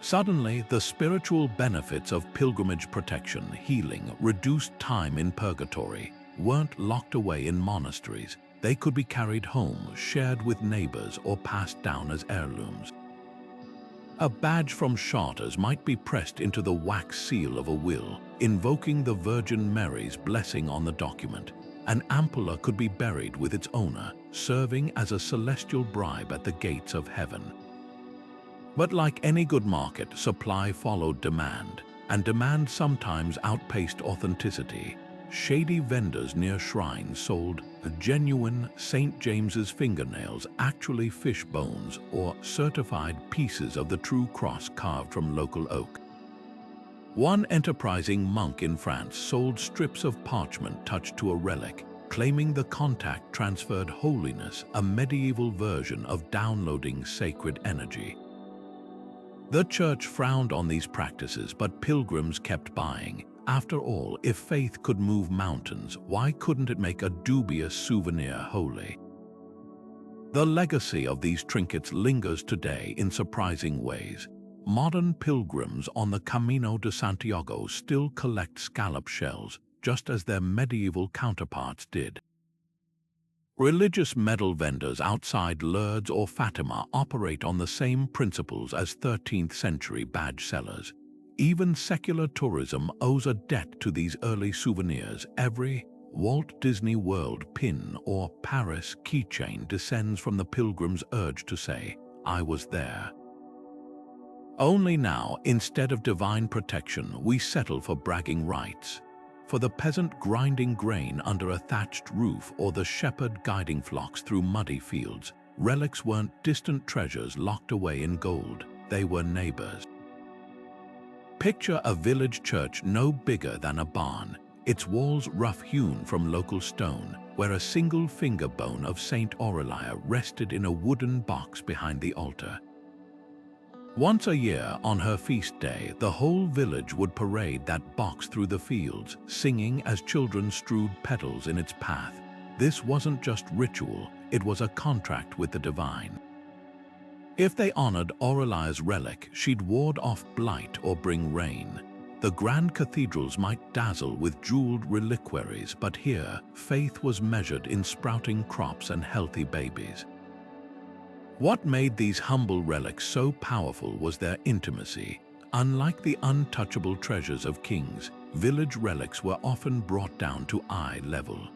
Suddenly, the spiritual benefits of pilgrimage protection, healing, reduced time in purgatory, weren't locked away in monasteries. They could be carried home, shared with neighbors, or passed down as heirlooms. A badge from Chartres might be pressed into the wax seal of a will, invoking the Virgin Mary's blessing on the document. An ampulla could be buried with its owner, serving as a celestial bribe at the gates of heaven. But like any good market, supply followed demand, and demand sometimes outpaced authenticity. Shady vendors near shrines sold genuine St. James's fingernails, actually fish bones, or certified pieces of the true cross carved from local oak. One enterprising monk in France sold strips of parchment touched to a relic, claiming the contact transferred holiness, a medieval version of downloading sacred energy. The church frowned on these practices, but pilgrims kept buying. After all, if faith could move mountains, why couldn't it make a dubious souvenir holy? The legacy of these trinkets lingers today in surprising ways. Modern pilgrims on the Camino de Santiago still collect scallop shells, just as their medieval counterparts did. Religious medal vendors outside Lourdes or Fatima operate on the same principles as 13th-century badge sellers. Even secular tourism owes a debt to these early souvenirs. Every Walt Disney World pin or Paris keychain descends from the pilgrim's urge to say, "I was there." Only now, instead of divine protection, we settle for bragging rights. For the peasant grinding grain under a thatched roof or the shepherd guiding flocks through muddy fields, relics weren't distant treasures locked away in gold, they were neighbors. Picture a village church no bigger than a barn, its walls rough-hewn from local stone, where a single finger bone of Saint Aurelia rested in a wooden box behind the altar. Once a year, on her feast day, the whole village would parade that box through the fields, singing as children strewed petals in its path. This wasn't just ritual, it was a contract with the divine. If they honored Aurelia's relic, she'd ward off blight or bring rain. The grand cathedrals might dazzle with jeweled reliquaries, but here, faith was measured in sprouting crops and healthy babies. What made these humble relics so powerful was their intimacy. Unlike the untouchable treasures of kings, village relics were often brought down to eye level.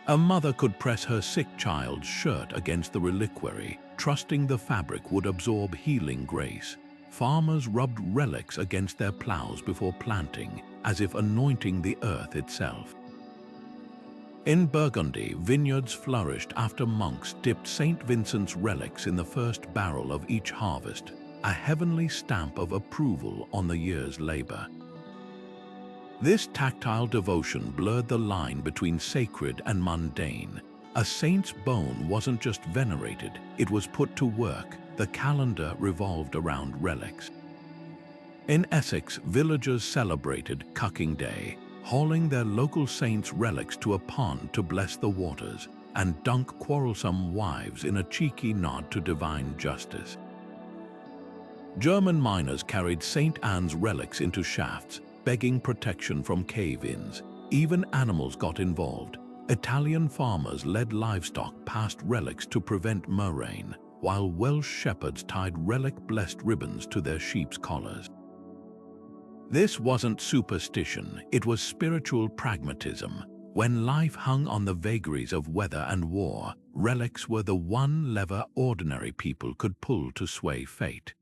A mother could press her sick child's shirt against the reliquary, trusting the fabric would absorb healing grace. Farmers rubbed relics against their plows before planting, as if anointing the earth itself. In Burgundy, vineyards flourished after monks dipped St. Vincent's relics in the first barrel of each harvest, a heavenly stamp of approval on the year's labor. This tactile devotion blurred the line between sacred and mundane. A saint's bone wasn't just venerated, it was put to work. The calendar revolved around relics. In Essex, villagers celebrated Cucking Day, hauling their local saints' relics to a pond to bless the waters and dunk quarrelsome wives in a cheeky nod to divine justice. German miners carried St. Anne's relics into shafts, begging protection from cave-ins. Even animals got involved. Italian farmers led livestock past relics to prevent murrain, while Welsh shepherds tied relic-blessed ribbons to their sheep's collars. This wasn't superstition, it was spiritual pragmatism. When life hung on the vagaries of weather and war, relics were the one lever ordinary people could pull to sway fate.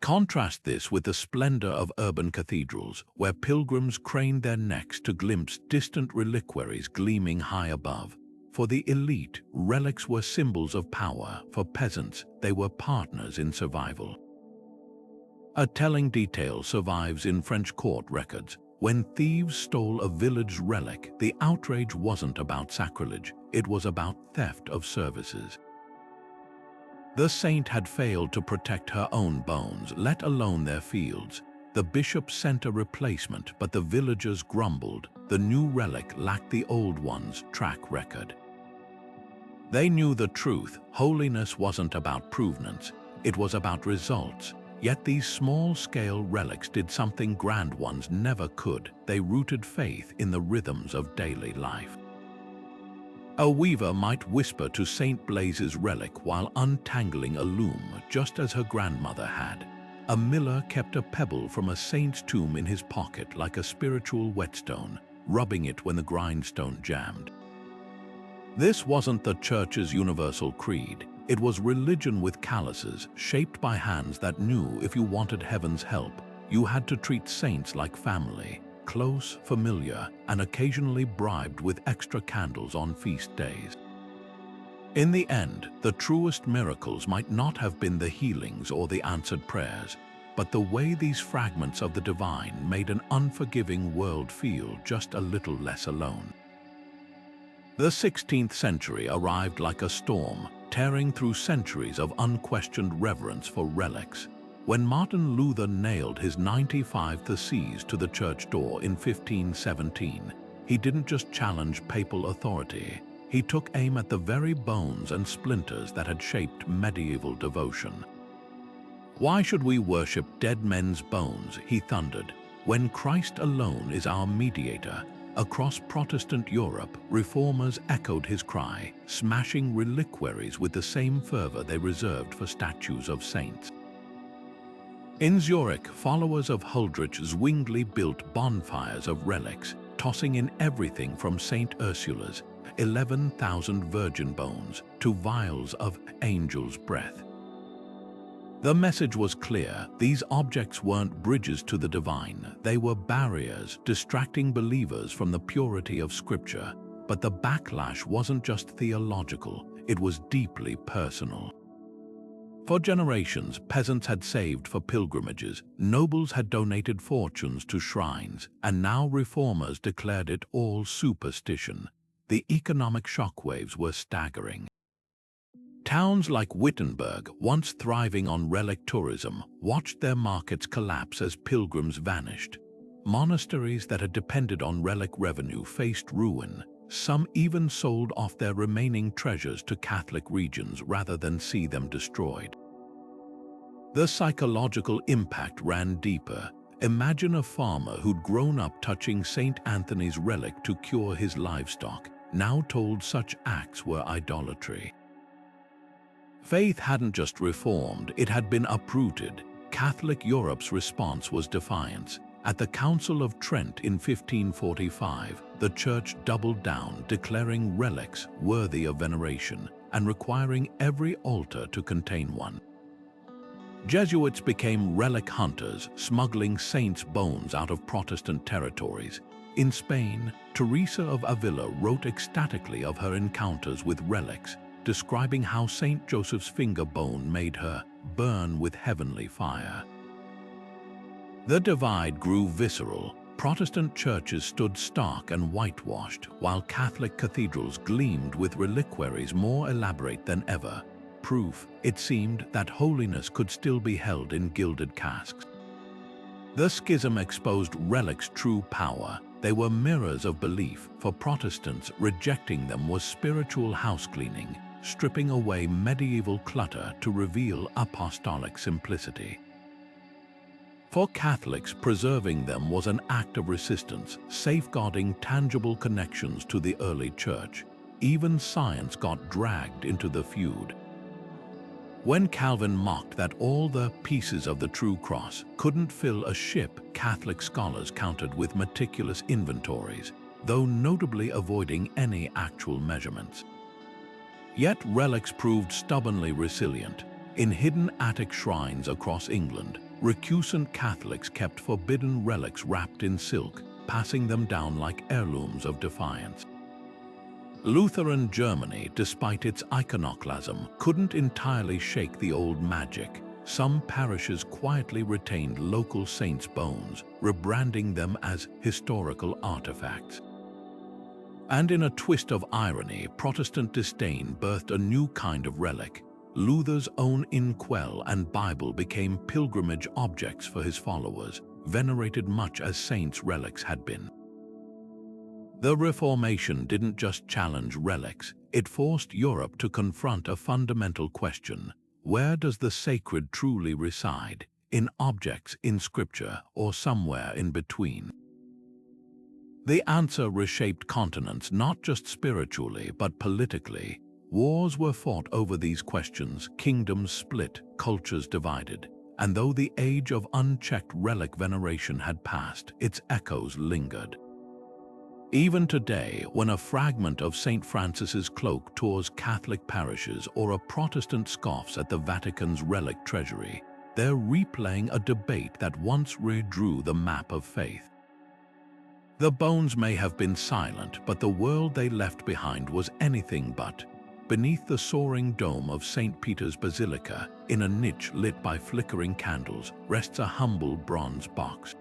Contrast this with the splendor of urban cathedrals, where pilgrims craned their necks to glimpse distant reliquaries gleaming high above. For the elite, relics were symbols of power. For peasants, they were partners in survival. A telling detail survives in French court records. When thieves stole a village relic, the outrage wasn't about sacrilege, it was about theft of services. The saint had failed to protect her own bones, let alone their fields. The bishop sent a replacement, but the villagers grumbled. The new relic lacked the old one's track record. They knew the truth. Holiness wasn't about provenance, it was about results. Yet these small-scale relics did something grand ones never could. They rooted faith in the rhythms of daily life. A weaver might whisper to Saint Blaise's relic while untangling a loom, just as her grandmother had. A miller kept a pebble from a saint's tomb in his pocket like a spiritual whetstone, rubbing it when the grindstone jammed. This wasn't the church's universal creed. It was religion with calluses, shaped by hands that knew if you wanted heaven's help, you had to treat saints like family, close, familiar, and occasionally bribed with extra candles on feast days. In the end, the truest miracles might not have been the healings or the answered prayers, but the way these fragments of the divine made an unforgiving world feel just a little less alone. The 16th century arrived like a storm, tearing through centuries of unquestioned reverence for relics. When Martin Luther nailed his 95 Theses to the church door in 1517, he didn't just challenge papal authority, he took aim at the very bones and splinters that had shaped medieval devotion. "Why should we worship dead men's bones?" he thundered, "when Christ alone is our mediator." Across Protestant Europe, reformers echoed his cry, smashing reliquaries with the same fervor they reserved for statues of saints. In Zurich, followers of Huldrych Zwingli built bonfires of relics, tossing in everything from St. Ursula's 11,000 virgin bones to vials of angel's breath. The message was clear. These objects weren't bridges to the divine, they were barriers, distracting believers from the purity of Scripture. But the backlash wasn't just theological, it was deeply personal. For generations, peasants had saved for pilgrimages, nobles had donated fortunes to shrines, and now reformers declared it all superstition. The economic shockwaves were staggering. Towns like Wittenberg, once thriving on relic tourism, watched their markets collapse as pilgrims vanished. Monasteries that had depended on relic revenue faced ruin. Some even sold off their remaining treasures to Catholic regions rather than see them destroyed. The psychological impact ran deeper. Imagine a farmer who'd grown up touching St. Anthony's relic to cure his livestock, now told such acts were idolatry. Faith hadn't just reformed, it had been uprooted. Catholic Europe's response was defiance. At the Council of Trent in 1545, the Church doubled down, declaring relics worthy of veneration and requiring every altar to contain one. Jesuits became relic hunters, smuggling saints' bones out of Protestant territories. In Spain, Teresa of Avila wrote ecstatically of her encounters with relics, describing how Saint Joseph's finger bone made her burn with heavenly fire. The divide grew visceral. Protestant churches stood stark and whitewashed, while Catholic cathedrals gleamed with reliquaries more elaborate than ever. Proof, it seemed, that holiness could still be held in gilded casks. The schism exposed relics' true power. They were mirrors of belief. For Protestants, rejecting them was spiritual housecleaning, stripping away medieval clutter to reveal apostolic simplicity. For Catholics, preserving them was an act of resistance, safeguarding tangible connections to the early church. Even science got dragged into the feud. When Calvin mocked that all the pieces of the true cross couldn't fill a ship, Catholic scholars countered with meticulous inventories. though notably avoiding any actual measurements. Yet relics proved stubbornly resilient. In hidden attic shrines across England, recusant Catholics kept forbidden relics wrapped in silk, passing them down like heirlooms of defiance. Lutheran Germany, despite its iconoclasm, couldn't entirely shake the old magic. Some parishes quietly retained local saints' bones, rebranding them as historical artifacts. And in a twist of irony, Protestant disdain birthed a new kind of relic. Luther's own inkwell and Bible became pilgrimage objects for his followers, venerated much as saints' relics had been. The Reformation didn't just challenge relics, it forced Europe to confront a fundamental question: where does the sacred truly reside? In objects, in scripture, or somewhere in between? The answer reshaped continents not just spiritually but politically. Wars were fought over these questions, kingdoms split, cultures divided. And though the age of unchecked relic veneration had passed, its echoes lingered. Even today, when a fragment of St. Francis's cloak tours Catholic parishes or a Protestant scoffs at the Vatican's relic treasury, they're replaying a debate that once redrew the map of faith. The bones may have been silent, but the world they left behind was anything but. Beneath the soaring dome of St. Peter's Basilica, in a niche lit by flickering candles, rests a humble bronze box.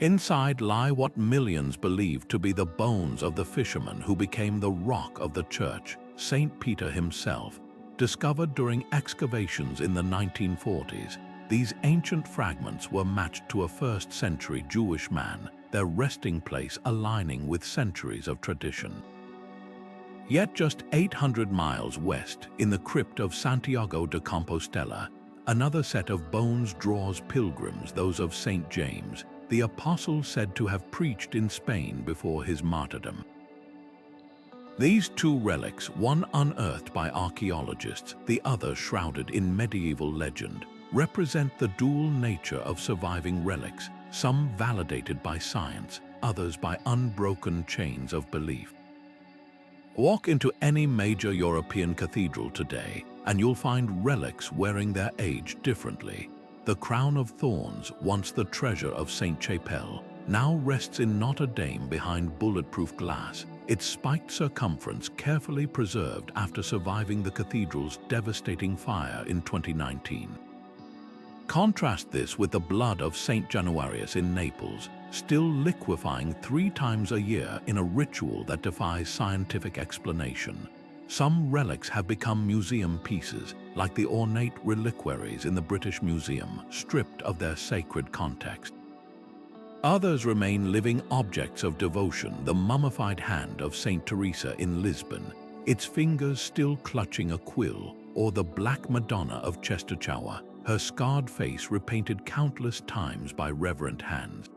Inside lie what millions believe to be the bones of the fisherman who became the rock of the church, St. Peter himself. Discovered during excavations in the 1940s, these ancient fragments were matched to a first-century Jewish man, their resting place aligning with centuries of tradition. Yet just 800 miles west, in the crypt of Santiago de Compostela, another set of bones draws pilgrims, those of St. James, the apostle said to have preached in Spain before his martyrdom. These two relics, one unearthed by archaeologists, the other shrouded in medieval legend, represent the dual nature of surviving relics, some validated by science, others by unbroken chains of belief. Walk into any major European cathedral today, and you'll find relics wearing their age differently. The crown of thorns, once the treasure of St. Chapelle, now rests in Notre Dame behind bulletproof glass, its spiked circumference carefully preserved after surviving the cathedral's devastating fire in 2019. Contrast this with the blood of St. Januarius in Naples, still liquefying 3 times a year in a ritual that defies scientific explanation. Some relics have become museum pieces, like the ornate reliquaries in the British Museum, stripped of their sacred context. Others remain living objects of devotion, the mummified hand of St. Teresa in Lisbon, its fingers still clutching a quill, or the Black Madonna of Czestochowa, her scarred face repainted countless times by reverent hands.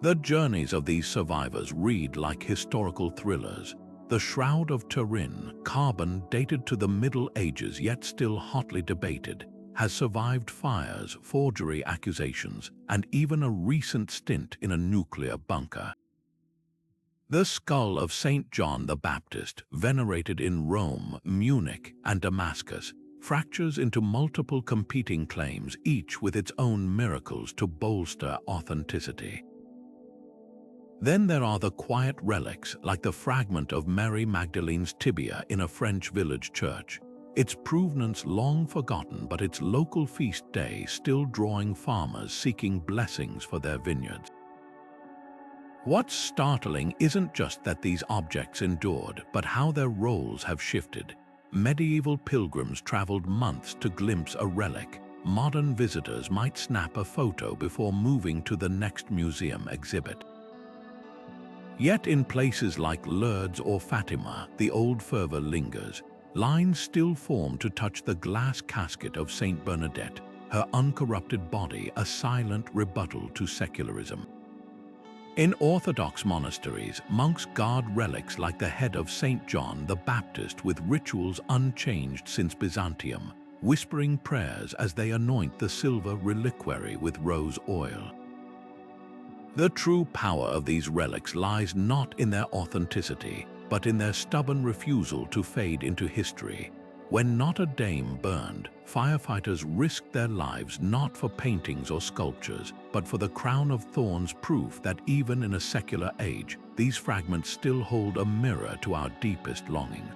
The journeys of these survivors read like historical thrillers. The Shroud of Turin, carbon dated to the Middle Ages yet still hotly debated, has survived fires, forgery accusations, and even a recent stint in a nuclear bunker. The skull of St. John the Baptist, venerated in Rome, Munich, and Damascus, fractures into multiple competing claims, each with its own miracles to bolster authenticity. Then there are the quiet relics, like the fragment of Mary Magdalene's tibia in a French village church, its provenance long forgotten but its local feast day still drawing farmers seeking blessings for their vineyards. What's startling isn't just that these objects endured, but how their roles have shifted. Medieval pilgrims traveled months to glimpse a relic. Modern visitors might snap a photo before moving to the next museum exhibit. Yet in places like Lourdes or Fatima, the old fervor lingers. Lines still form to touch the glass casket of Saint Bernadette, her uncorrupted body a silent rebuttal to secularism. In Orthodox monasteries, monks guard relics like the head of Saint John the Baptist with rituals unchanged since Byzantium, whispering prayers as they anoint the silver reliquary with rose oil. The true power of these relics lies not in their authenticity, but in their stubborn refusal to fade into history. When Notre Dame burned, firefighters risked their lives not for paintings or sculptures, but for the crown of thorns, proof that even in a secular age, these fragments still hold a mirror to our deepest longing.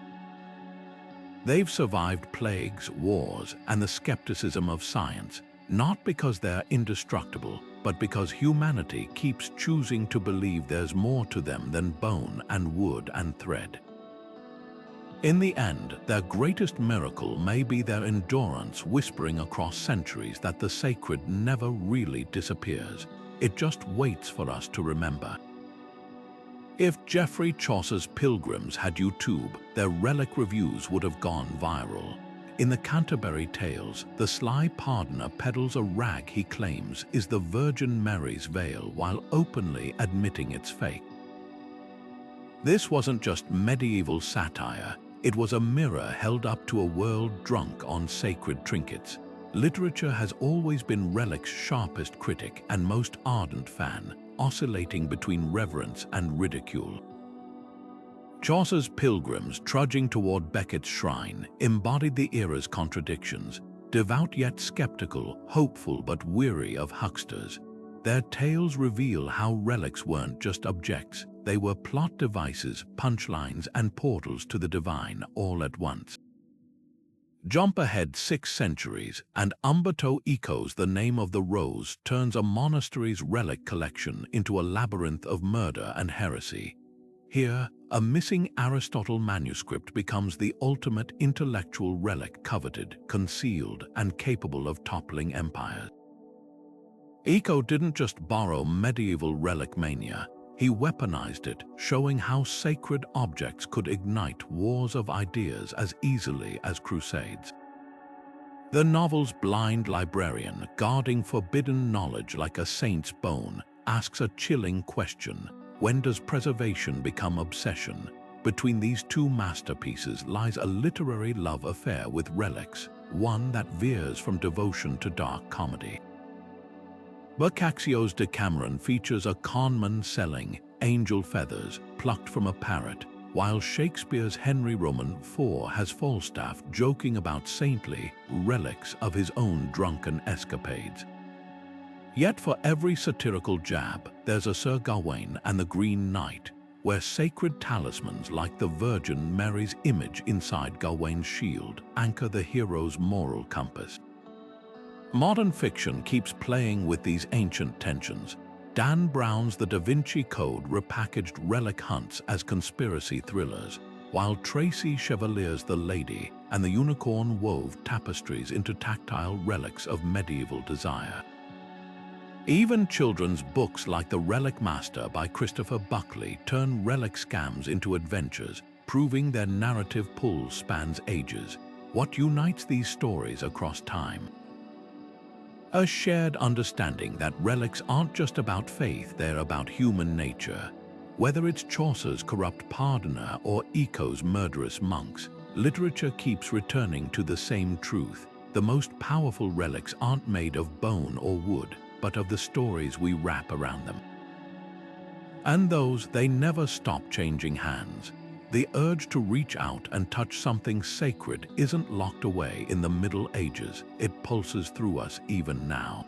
They've survived plagues, wars, and the skepticism of science, not because they're indestructible, but because humanity keeps choosing to believe there's more to them than bone and wood and thread. In the end, their greatest miracle may be their endurance, whispering across centuries that the sacred never really disappears. It just waits for us to remember. If Geoffrey Chaucer's Pilgrims had YouTube, their relic reviews would have gone viral. In the Canterbury Tales, the sly pardoner peddles a rag he claims is the Virgin Mary's veil while openly admitting it's fake. This wasn't just medieval satire, it was a mirror held up to a world drunk on sacred trinkets. Literature has always been Relic's sharpest critic and most ardent fan, oscillating between reverence and ridicule. Chaucer's Pilgrims, trudging toward Becket's shrine, embodied the era's contradictions, devout yet skeptical, hopeful but weary of hucksters. Their tales reveal how relics weren't just objects, they were plot devices, punchlines, and portals to the divine all at once. Jump ahead 6 centuries, and Umberto Eco's The Name of the Rose turns a monastery's relic collection into a labyrinth of murder and heresy. Here, a missing Aristotle manuscript becomes the ultimate intellectual relic, coveted, concealed, and capable of toppling empires. Eco didn't just borrow medieval relic mania, he weaponized it, showing how sacred objects could ignite wars of ideas as easily as crusades. The novel's blind librarian, guarding forbidden knowledge like a saint's bone, asks a chilling question: when does preservation become obsession? Between these two masterpieces lies a literary love affair with relics, one that veers from devotion to dark comedy. Boccaccio's Decameron features a conman selling angel feathers plucked from a parrot, while Shakespeare's Henry Roman IV has Falstaff joking about saintly relics of his own drunken escapades. Yet for every satirical jab, there's a Sir Gawain and the Green Knight, where sacred talismans like the Virgin Mary's image inside Gawain's shield anchor the hero's moral compass. Modern fiction keeps playing with these ancient tensions. Dan Brown's The Da Vinci Code repackaged relic hunts as conspiracy thrillers, while Tracy Chevalier's The Lady and the Unicorn wove tapestries into tactile relics of medieval desire. Even children's books like The Relic Master by Christopher Buckley turn relic scams into adventures, proving their narrative pull spans ages. What unites these stories across time? A shared understanding that relics aren't just about faith, they're about human nature. Whether it's Chaucer's corrupt pardoner or Eco's murderous monks, literature keeps returning to the same truth. The most powerful relics aren't made of bone or wood, but of the stories we wrap around them. And those, they never stop changing hands. The urge to reach out and touch something sacred isn't locked away in the Middle Ages, it pulses through us even now.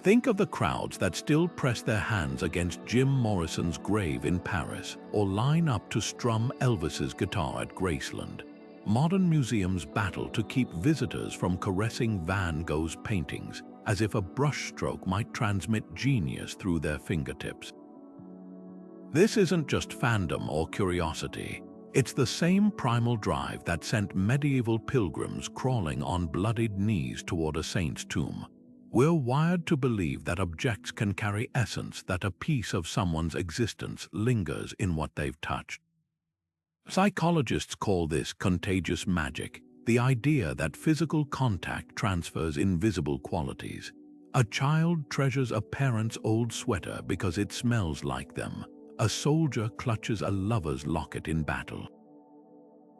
Think of the crowds that still press their hands against Jim Morrison's grave in Paris, or line up to strum Elvis's guitar at Graceland. Modern museums battle to keep visitors from caressing Van Gogh's paintings, as if a brushstroke might transmit genius through their fingertips. This isn't just fandom or curiosity. It's the same primal drive that sent medieval pilgrims crawling on bloodied knees toward a saint's tomb. We're wired to believe that objects can carry essence, that a piece of someone's existence lingers in what they've touched. Psychologists call this contagious magic, the idea that physical contact transfers invisible qualities. A child treasures a parent's old sweater because it smells like them. A soldier clutches a lover's locket in battle.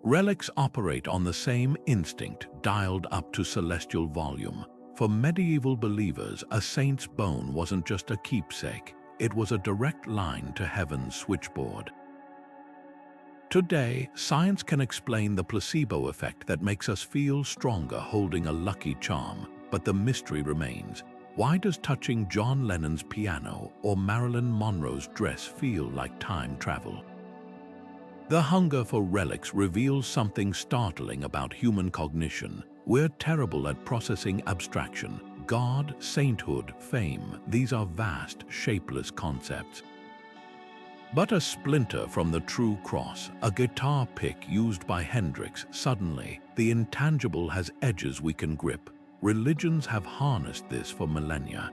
Relics operate on the same instinct, dialed up to celestial volume. For medieval believers, a saint's bone wasn't just a keepsake, it was a direct line to heaven's switchboard. Today, science can explain the placebo effect that makes us feel stronger holding a lucky charm, but the mystery remains. Why does touching John Lennon's piano or Marilyn Monroe's dress feel like time travel? The hunger for relics reveals something startling about human cognition. We're terrible at processing abstraction. God, sainthood, fame, these are vast, shapeless concepts. But a splinter from the true cross, a guitar pick used by Hendrix, suddenly, the intangible has edges we can grip. Religions have harnessed this for millennia.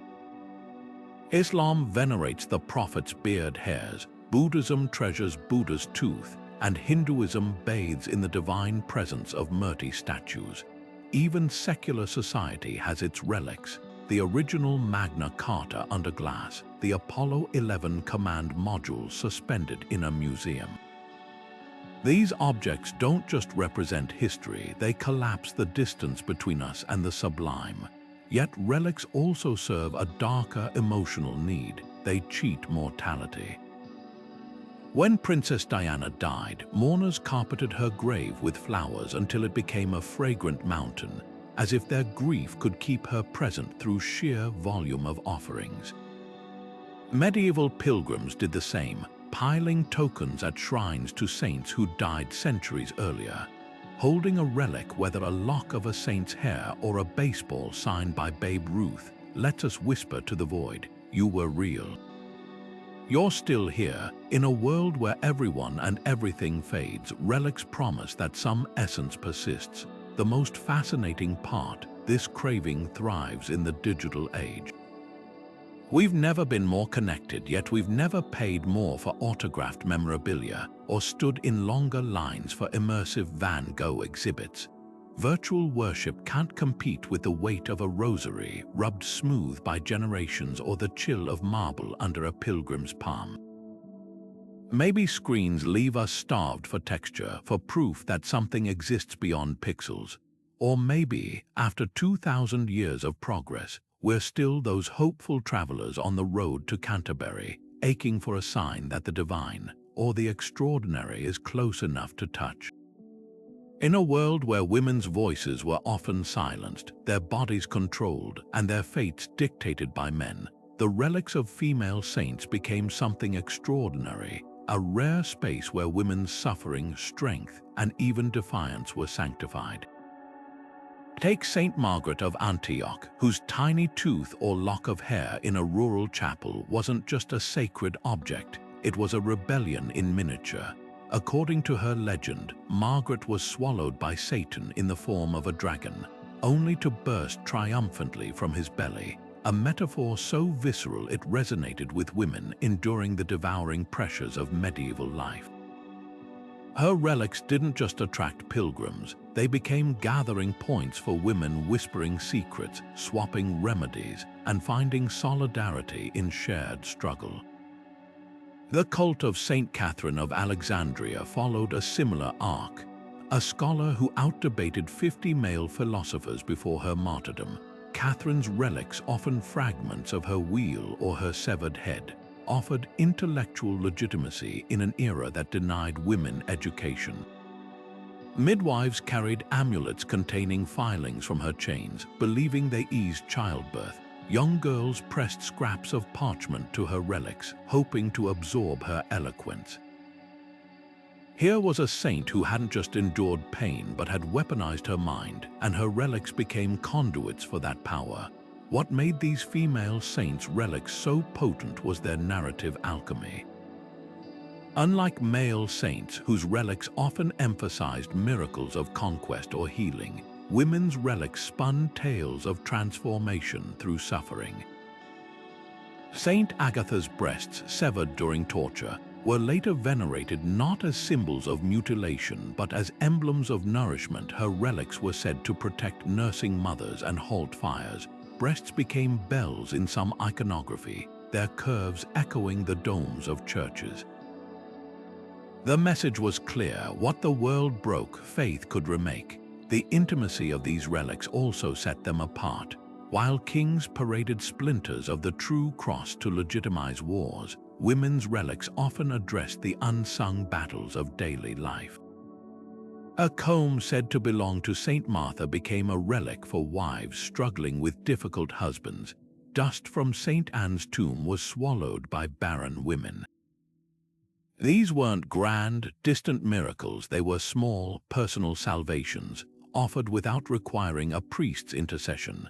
Islam venerates the prophet's beard hairs, Buddhism treasures Buddha's tooth, and Hinduism bathes in the divine presence of Murti statues. Even secular society has its relics. The original Magna Carta under glass, the Apollo 11 command module suspended in a museum. These objects don't just represent history, they collapse the distance between us and the sublime. Yet relics also serve a darker emotional need. They cheat mortality. When Princess Diana died, mourners carpeted her grave with flowers until it became a fragrant mountain, as if their grief could keep her present through sheer volume of offerings. Medieval pilgrims did the same, piling tokens at shrines to saints who died centuries earlier. Holding a relic, whether a lock of a saint's hair or a baseball signed by Babe Ruth, lets us whisper to the void, "You were real. You're still here." In a world where everyone and everything fades, relics promise that some essence persists. The most fascinating part, this craving thrives in the digital age. We've never been more connected, yet we've never paid more for autographed memorabilia or stood in longer lines for immersive Van Gogh exhibits. Virtual worship can't compete with the weight of a rosary rubbed smooth by generations or the chill of marble under a pilgrim's palm. Maybe screens leave us starved for texture, for proof that something exists beyond pixels. Or maybe, after 2,000 years of progress, we're still those hopeful travelers on the road to Canterbury, aching for a sign that the divine or the extraordinary is close enough to touch. In a world where women's voices were often silenced, their bodies controlled, and their fates dictated by men, the relics of female saints became something extraordinary, a rare space where women's suffering, strength, and even defiance were sanctified. Take Saint Margaret of Antioch, whose tiny tooth or lock of hair in a rural chapel wasn't just a sacred object, it was a rebellion in miniature. According to her legend, Margaret was swallowed by Satan in the form of a dragon, only to burst triumphantly from his belly, a metaphor so visceral it resonated with women enduring the devouring pressures of medieval life. Her relics didn't just attract pilgrims, they became gathering points for women whispering secrets, swapping remedies, and finding solidarity in shared struggle. The cult of Saint Catherine of Alexandria followed a similar arc, a scholar who outdebated 50 male philosophers before her martyrdom. Catherine's relics, often fragments of her wheel or her severed head, offered intellectual legitimacy in an era that denied women education. Midwives carried amulets containing filings from her chains, believing they eased childbirth. Young girls pressed scraps of parchment to her relics, hoping to absorb her eloquence. Here was a saint who hadn't just endured pain but had weaponized her mind, and her relics became conduits for that power. What made these female saints' relics so potent was their narrative alchemy. Unlike male saints, whose relics often emphasized miracles of conquest or healing, women's relics spun tales of transformation through suffering. Saint Agatha's breasts, severed during torture, were later venerated not as symbols of mutilation but as emblems of nourishment. Her relics were said to protect nursing mothers and halt fires. Breasts became bells in some iconography, their curves echoing the domes of churches. The message was clear: what the world broke, faith could remake. The intimacy of these relics also set them apart. While kings paraded splinters of the true cross to legitimize wars, women's relics often addressed the unsung battles of daily life. A comb said to belong to Saint Martha became a relic for wives struggling with difficult husbands. Dust from Saint Anne's tomb was swallowed by barren women. These weren't grand, distant miracles, they were small, personal salvations, offered without requiring a priest's intercession.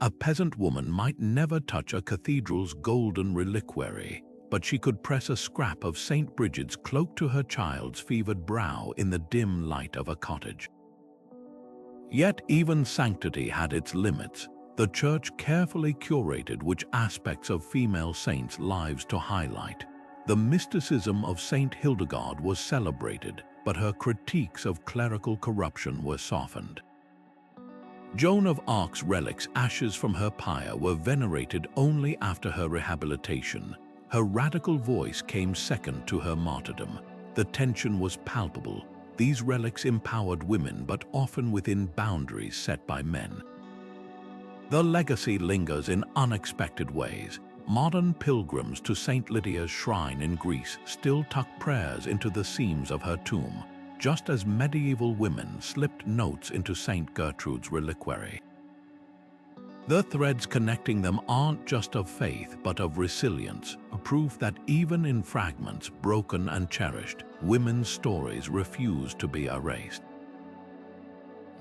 A peasant woman might never touch a cathedral's golden reliquary, but she could press a scrap of St. Bridget's cloak to her child's fevered brow in the dim light of a cottage. Yet even sanctity had its limits. The Church carefully curated which aspects of female saints' lives to highlight. The mysticism of Saint Hildegard was celebrated, but her critiques of clerical corruption were softened. Joan of Arc's relics, ashes from her pyre, were venerated only after her rehabilitation. Her radical voice came second to her martyrdom. The tension was palpable. These relics empowered women, but often within boundaries set by men. The legacy lingers in unexpected ways. Modern pilgrims to St. Lydia's shrine in Greece still tuck prayers into the seams of her tomb, just as medieval women slipped notes into St. Gertrude's reliquary. The threads connecting them aren't just of faith, but of resilience, a proof that even in fragments, broken and cherished, women's stories refuse to be erased.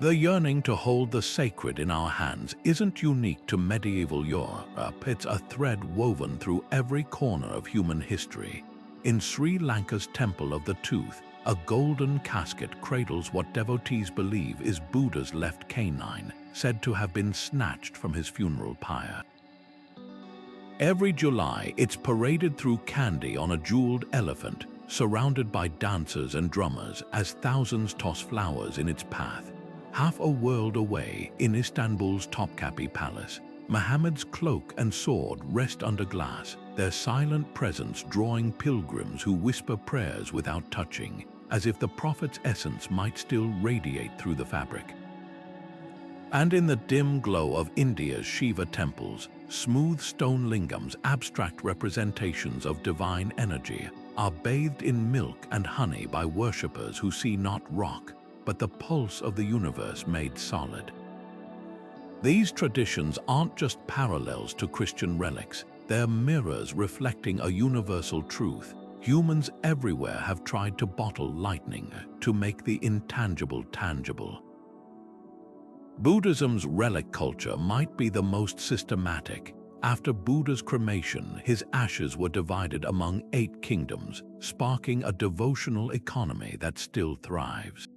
The yearning to hold the sacred in our hands isn't unique to medieval Europe. It's a thread woven through every corner of human history. In Sri Lanka's Temple of the Tooth, a golden casket cradles what devotees believe is Buddha's left canine, said to have been snatched from his funeral pyre. Every July, it's paraded through Kandy on a jeweled elephant, surrounded by dancers and drummers as thousands toss flowers in its path. Half a world away, in Istanbul's Topkapi Palace, Muhammad's cloak and sword rest under glass, their silent presence drawing pilgrims who whisper prayers without touching, as if the prophet's essence might still radiate through the fabric. And in the dim glow of India's Shiva temples, smooth stone lingams, abstract representations of divine energy, are bathed in milk and honey by worshippers who see not rock, but the pulse of the universe made solid. These traditions aren't just parallels to Christian relics, they're mirrors reflecting a universal truth. Humans everywhere have tried to bottle lightning to make the intangible tangible. Buddhism's relic culture might be the most systematic. After Buddha's cremation, his ashes were divided among 8 kingdoms, sparking a devotional economy that still thrives.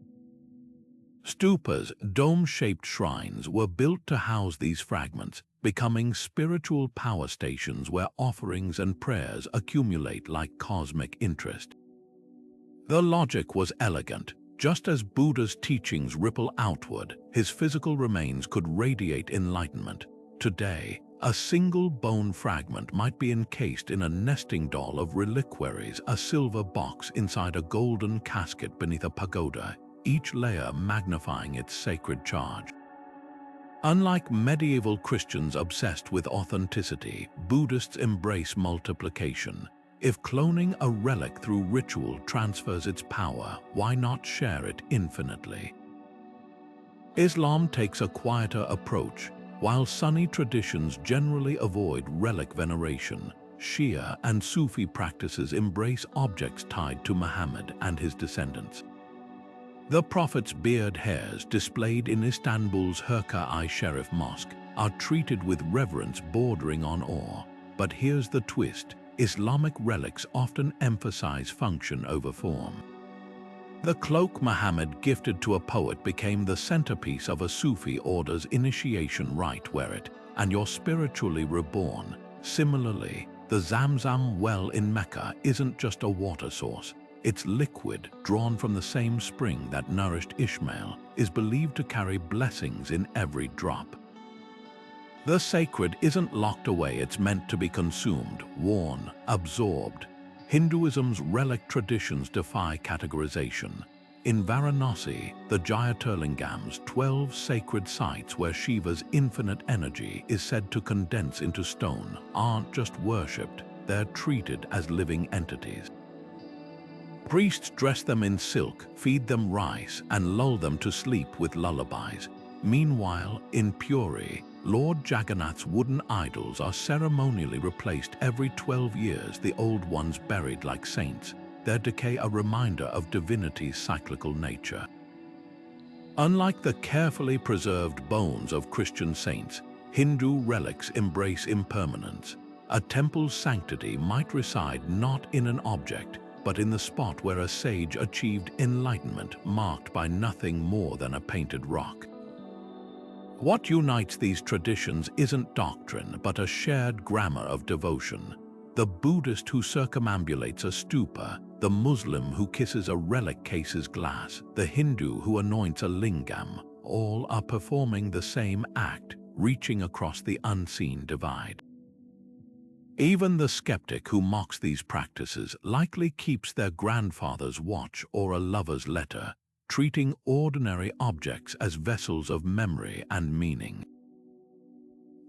Stupas, dome-shaped shrines, were built to house these fragments, becoming spiritual power stations where offerings and prayers accumulate like cosmic interest. The logic was elegant. Just as Buddha's teachings ripple outward, his physical remains could radiate enlightenment. Today, a single bone fragment might be encased in a nesting doll of reliquaries, a silver box inside a golden casket beneath a pagoda, each layer magnifying its sacred charge. Unlike medieval Christians obsessed with authenticity, Buddhists embrace multiplication. If cloning a relic through ritual transfers its power, why not share it infinitely? Islam takes a quieter approach. While Sunni traditions generally avoid relic veneration, Shia and Sufi practices embrace objects tied to Muhammad and his descendants. The Prophet's beard hairs, displayed in Istanbul's Hierarchy Sharif Mosque, are treated with reverence bordering on awe. But here's the twist. Islamic relics often emphasize function over form. The cloak Muhammad gifted to a poet became the centerpiece of a Sufi order's initiation rite. Wear it, and you're spiritually reborn. Similarly, the Zamzam well in Mecca isn't just a water source. Its liquid, drawn from the same spring that nourished Ishmael, is believed to carry blessings in every drop. The sacred isn't locked away, it's meant to be consumed, worn, absorbed. Hinduism's relic traditions defy categorization. In Varanasi, the Jyotirlingam's 12 sacred sites where Shiva's infinite energy is said to condense into stone aren't just worshipped, they're treated as living entities. Priests dress them in silk, feed them rice, and lull them to sleep with lullabies. Meanwhile, in Puri, Lord Jagannath's wooden idols are ceremonially replaced every 12 years, the old ones buried like saints, their decay a reminder of divinity's cyclical nature. Unlike the carefully preserved bones of Christian saints, Hindu relics embrace impermanence. A temple's sanctity might reside not in an object, but in the spot where a sage achieved enlightenment, marked by nothing more than a painted rock. What unites these traditions isn't doctrine, but a shared grammar of devotion. The Buddhist who circumambulates a stupa, the Muslim who kisses a relic case's glass, the Hindu who anoints a lingam, all are performing the same act, reaching across the unseen divide. Even the skeptic who mocks these practices likely keeps their grandfather's watch or a lover's letter, treating ordinary objects as vessels of memory and meaning.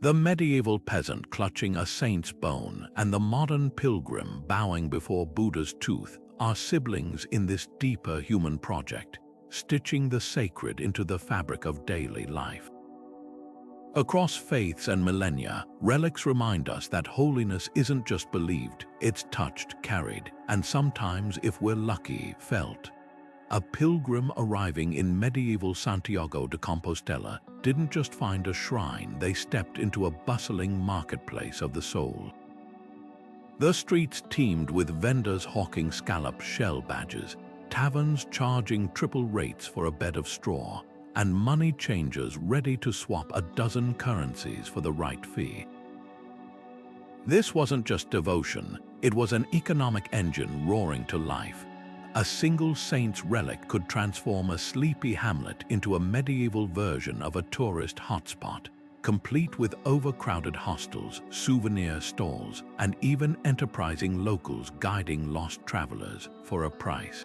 The medieval peasant clutching a saint's bone and the modern pilgrim bowing before Buddha's tooth are siblings in this deeper human project, stitching the sacred into the fabric of daily life. Across faiths and millennia, relics remind us that holiness isn't just believed, it's touched, carried, and sometimes, if we're lucky, felt. A pilgrim arriving in medieval Santiago de Compostela didn't just find a shrine, they stepped into a bustling marketplace of the soul. The streets teemed with vendors hawking scallop shell badges, taverns charging triple rates for a bed of straw, and money changers ready to swap a dozen currencies for the right fee. This wasn't just devotion, it was an economic engine roaring to life. A single saint's relic could transform a sleepy hamlet into a medieval version of a tourist hotspot, complete with overcrowded hostels, souvenir stalls, and even enterprising locals guiding lost travelers for a price.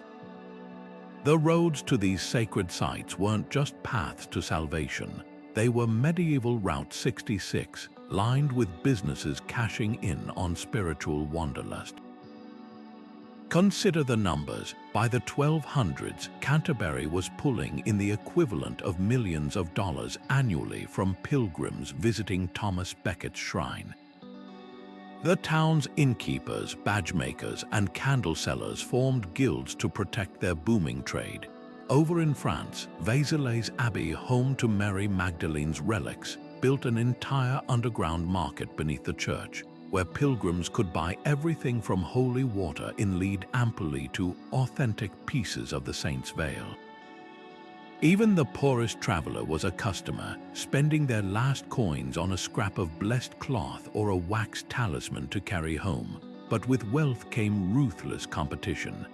The roads to these sacred sites weren't just paths to salvation. They were medieval Route 66, lined with businesses cashing in on spiritual wanderlust. Consider the numbers. By the 1200s, Canterbury was pulling in the equivalent of millions of dollars annually from pilgrims visiting Thomas Becket's shrine. The town's innkeepers, badge makers, and candle sellers formed guilds to protect their booming trade. Over in France, Vézelay Abbey, home to Mary Magdalene's relics, built an entire underground market beneath the church, where pilgrims could buy everything from holy water in lead ampullae to authentic pieces of the saint's veil. Even the poorest traveler was a customer, spending their last coins on a scrap of blessed cloth or a wax talisman to carry home. But with wealth came ruthless competition.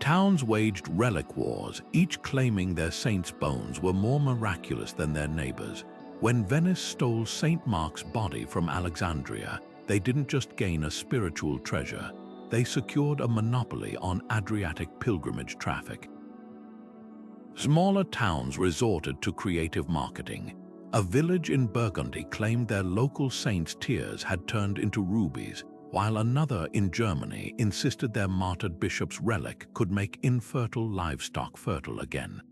Towns waged relic wars, each claiming their saints' bones were more miraculous than their neighbors. When Venice stole St. Mark's body from Alexandria, they didn't just gain a spiritual treasure, they secured a monopoly on Adriatic pilgrimage traffic. Smaller towns resorted to creative marketing. A village in Burgundy claimed their local saints' tears had turned into rubies, while another in Germany insisted their martyred bishop's relic could make infertile livestock fertile again.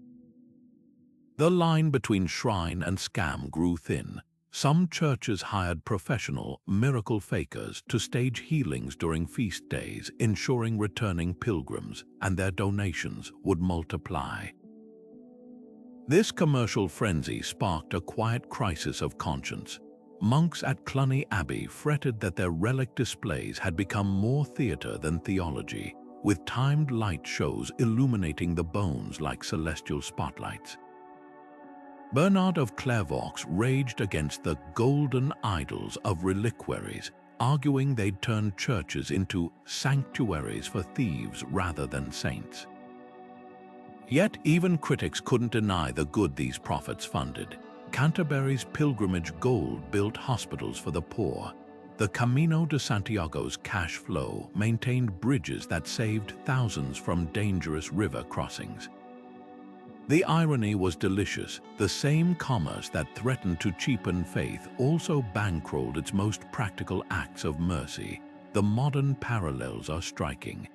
The line between shrine and scam grew thin. Some churches hired professional miracle fakers to stage healings during feast days, ensuring returning pilgrims and their donations would multiply. This commercial frenzy sparked a quiet crisis of conscience. Monks at Cluny Abbey fretted that their relic displays had become more theater than theology, with timed light shows illuminating the bones like celestial spotlights. Bernard of Clairvaux raged against the golden idols of reliquaries, arguing they'd turned churches into sanctuaries for thieves rather than saints. Yet even critics couldn't deny the good these prophets funded. Canterbury's pilgrimage gold built hospitals for the poor. The Camino de Santiago's cash flow maintained bridges that saved thousands from dangerous river crossings. The irony was delicious. The same commerce that threatened to cheapen faith also bankrolled its most practical acts of mercy. The modern parallels are striking.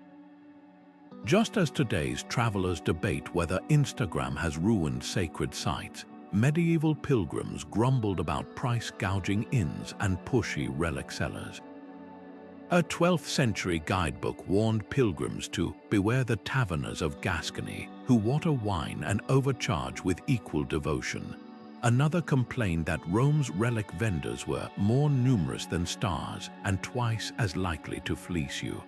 Just as today's travelers debate whether Instagram has ruined sacred sites, medieval pilgrims grumbled about price-gouging inns and pushy relic sellers. A 12th century guidebook warned pilgrims to beware the taverners of Gascony, who water wine and overcharge with equal devotion. Another complained that Rome's relic vendors were more numerous than stars and twice as likely to fleece you.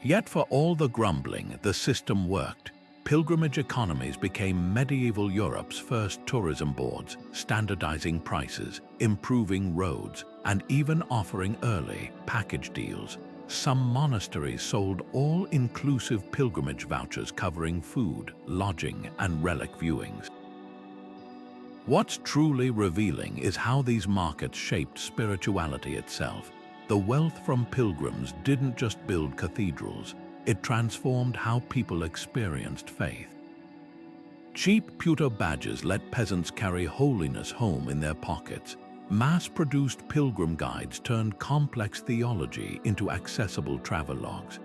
Yet for all the grumbling, the system worked. Pilgrimage economies became medieval Europe's first tourism boards, standardizing prices, improving roads, and even offering early package deals. Some monasteries sold all-inclusive pilgrimage vouchers covering food, lodging, and relic viewings. What's truly revealing is how these markets shaped spirituality itself. The wealth from pilgrims didn't just build cathedrals. It transformed how people experienced faith. Cheap pewter badges let peasants carry holiness home in their pockets. Mass-produced pilgrim guides turned complex theology into accessible travelogues.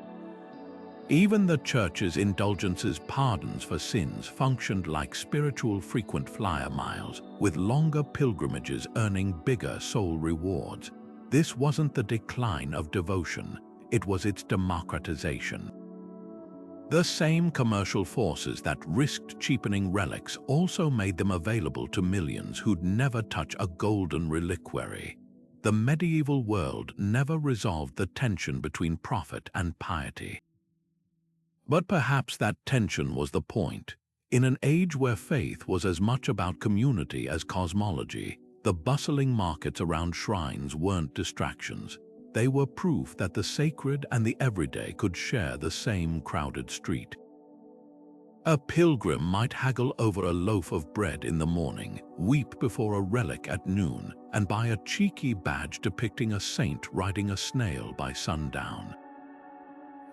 Even the church's indulgences pardons for sins functioned like spiritual frequent flyer miles, with longer pilgrimages earning bigger soul rewards. This wasn't the decline of devotion. It was its democratization. The same commercial forces that risked cheapening relics also made them available to millions who'd never touch a golden reliquary. The medieval world never resolved the tension between profit and piety. But perhaps that tension was the point. In an age where faith was as much about community as cosmology, the bustling markets around shrines weren't distractions. They were proof that the sacred and the everyday could share the same crowded street. A pilgrim might haggle over a loaf of bread in the morning, weep before a relic at noon, and buy a cheeky badge depicting a saint riding a snail by sundown.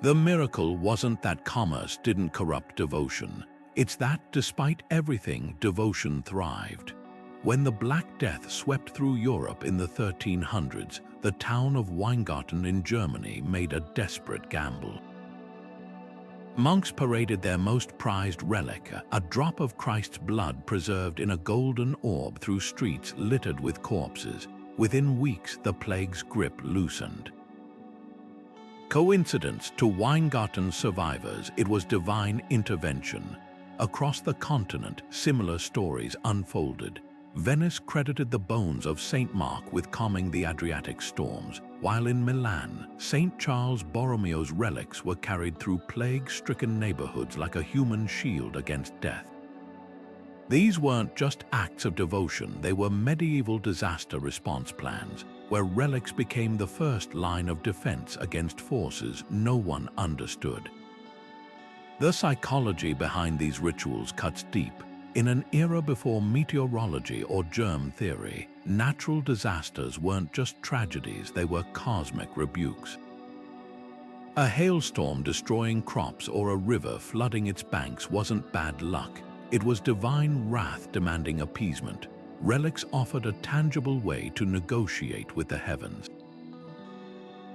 The miracle wasn't that commerce didn't corrupt devotion. It's that, despite everything, devotion thrived. When the Black Death swept through Europe in the 1300s, the town of Weingarten in Germany made a desperate gamble. Monks paraded their most prized relic, a drop of Christ's blood preserved in a golden orb, through streets littered with corpses. Within weeks, the plague's grip loosened. Coincidence? To Weingarten's survivors, it was divine intervention. Across the continent, similar stories unfolded. Venice credited the bones of Saint Mark with calming the Adriatic storms, while in Milan, Saint Charles Borromeo's relics were carried through plague-stricken neighborhoods like a human shield against death. These weren't just acts of devotion, they were medieval disaster response plans, where relics became the first line of defense against forces no one understood. The psychology behind these rituals cuts deep. In an era before meteorology or germ theory, natural disasters weren't just tragedies, they were cosmic rebukes. A hailstorm destroying crops or a river flooding its banks wasn't bad luck. It was divine wrath demanding appeasement. Relics offered a tangible way to negotiate with the heavens.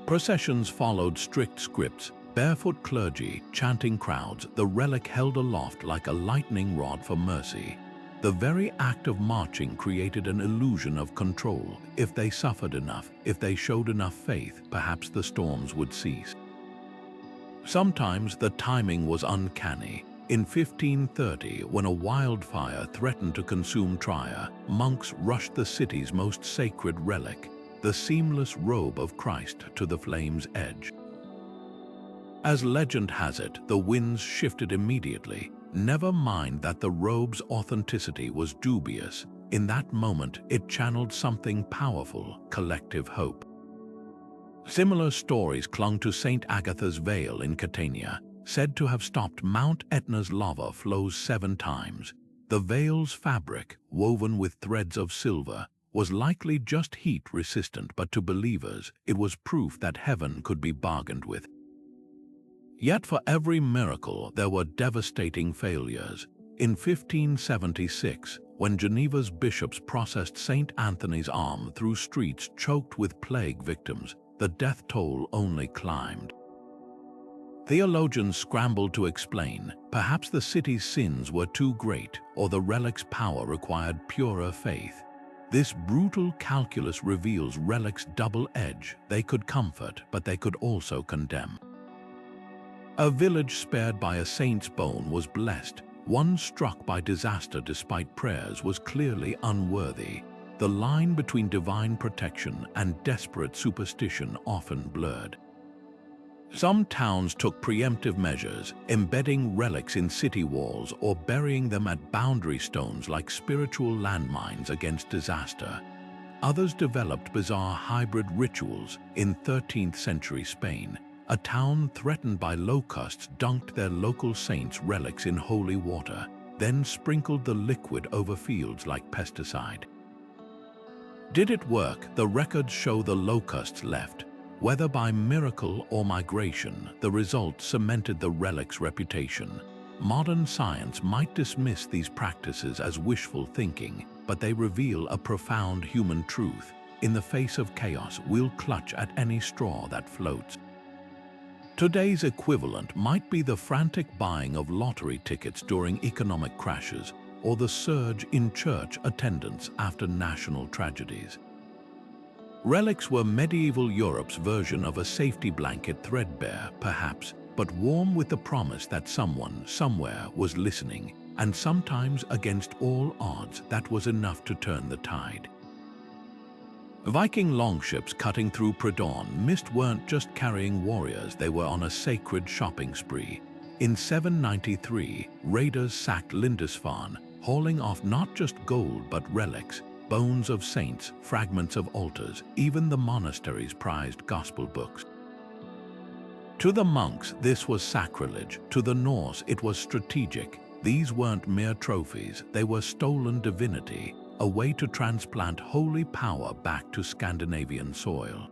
Processions followed strict scripts. Barefoot clergy, chanting crowds, the relic held aloft like a lightning rod for mercy. The very act of marching created an illusion of control. If they suffered enough, if they showed enough faith, perhaps the storms would cease. Sometimes the timing was uncanny. In 1530, when a wildfire threatened to consume Trier, monks rushed the city's most sacred relic, the seamless robe of Christ, to the flame's edge. As legend has it, the winds shifted immediately. Never mind that the robe's authenticity was dubious. In that moment, it channeled something powerful: collective hope. Similar stories clung to St. Agatha's veil in Catania, said to have stopped Mount Etna's lava flows 7 times. The veil's fabric, woven with threads of silver, was likely just heat-resistant, but to believers, it was proof that heaven could be bargained with. Yet for every miracle, there were devastating failures. In 1576, when Geneva's bishops processed St. Anthony's arm through streets choked with plague victims, the death toll only climbed. Theologians scrambled to explain, perhaps the city's sins were too great, or the relic's power required purer faith. This brutal calculus reveals relics' double edge. They could comfort, but they could also condemn. A village spared by a saint's bone was blessed. One struck by disaster despite prayers was clearly unworthy. The line between divine protection and desperate superstition often blurred. Some towns took preemptive measures, embedding relics in city walls or burying them at boundary stones like spiritual landmines against disaster. Others developed bizarre hybrid rituals. In 13th century Spain, a town threatened by locusts dunked their local saints' relics in holy water, then sprinkled the liquid over fields like pesticide. Did it work? The records show the locusts left. Whether by miracle or migration, the result cemented the relic's reputation. Modern science might dismiss these practices as wishful thinking, but they reveal a profound human truth. In the face of chaos, we'll clutch at any straw that floats. Today's equivalent might be the frantic buying of lottery tickets during economic crashes, or the surge in church attendance after national tragedies. Relics were medieval Europe's version of a safety blanket, threadbare, perhaps, but warm with the promise that someone, somewhere, was listening, and sometimes against all odds, that was enough to turn the tide. Viking longships cutting through Predawn mist weren't just carrying warriors, they were on a sacred shopping spree. In 793, raiders sacked Lindisfarne, hauling off not just gold but relics, bones of saints, fragments of altars, even the monastery's prized gospel books. To the monks, this was sacrilege. To the Norse, it was strategic. These weren't mere trophies, they were stolen divinity, a way to transplant holy power back to Scandinavian soil.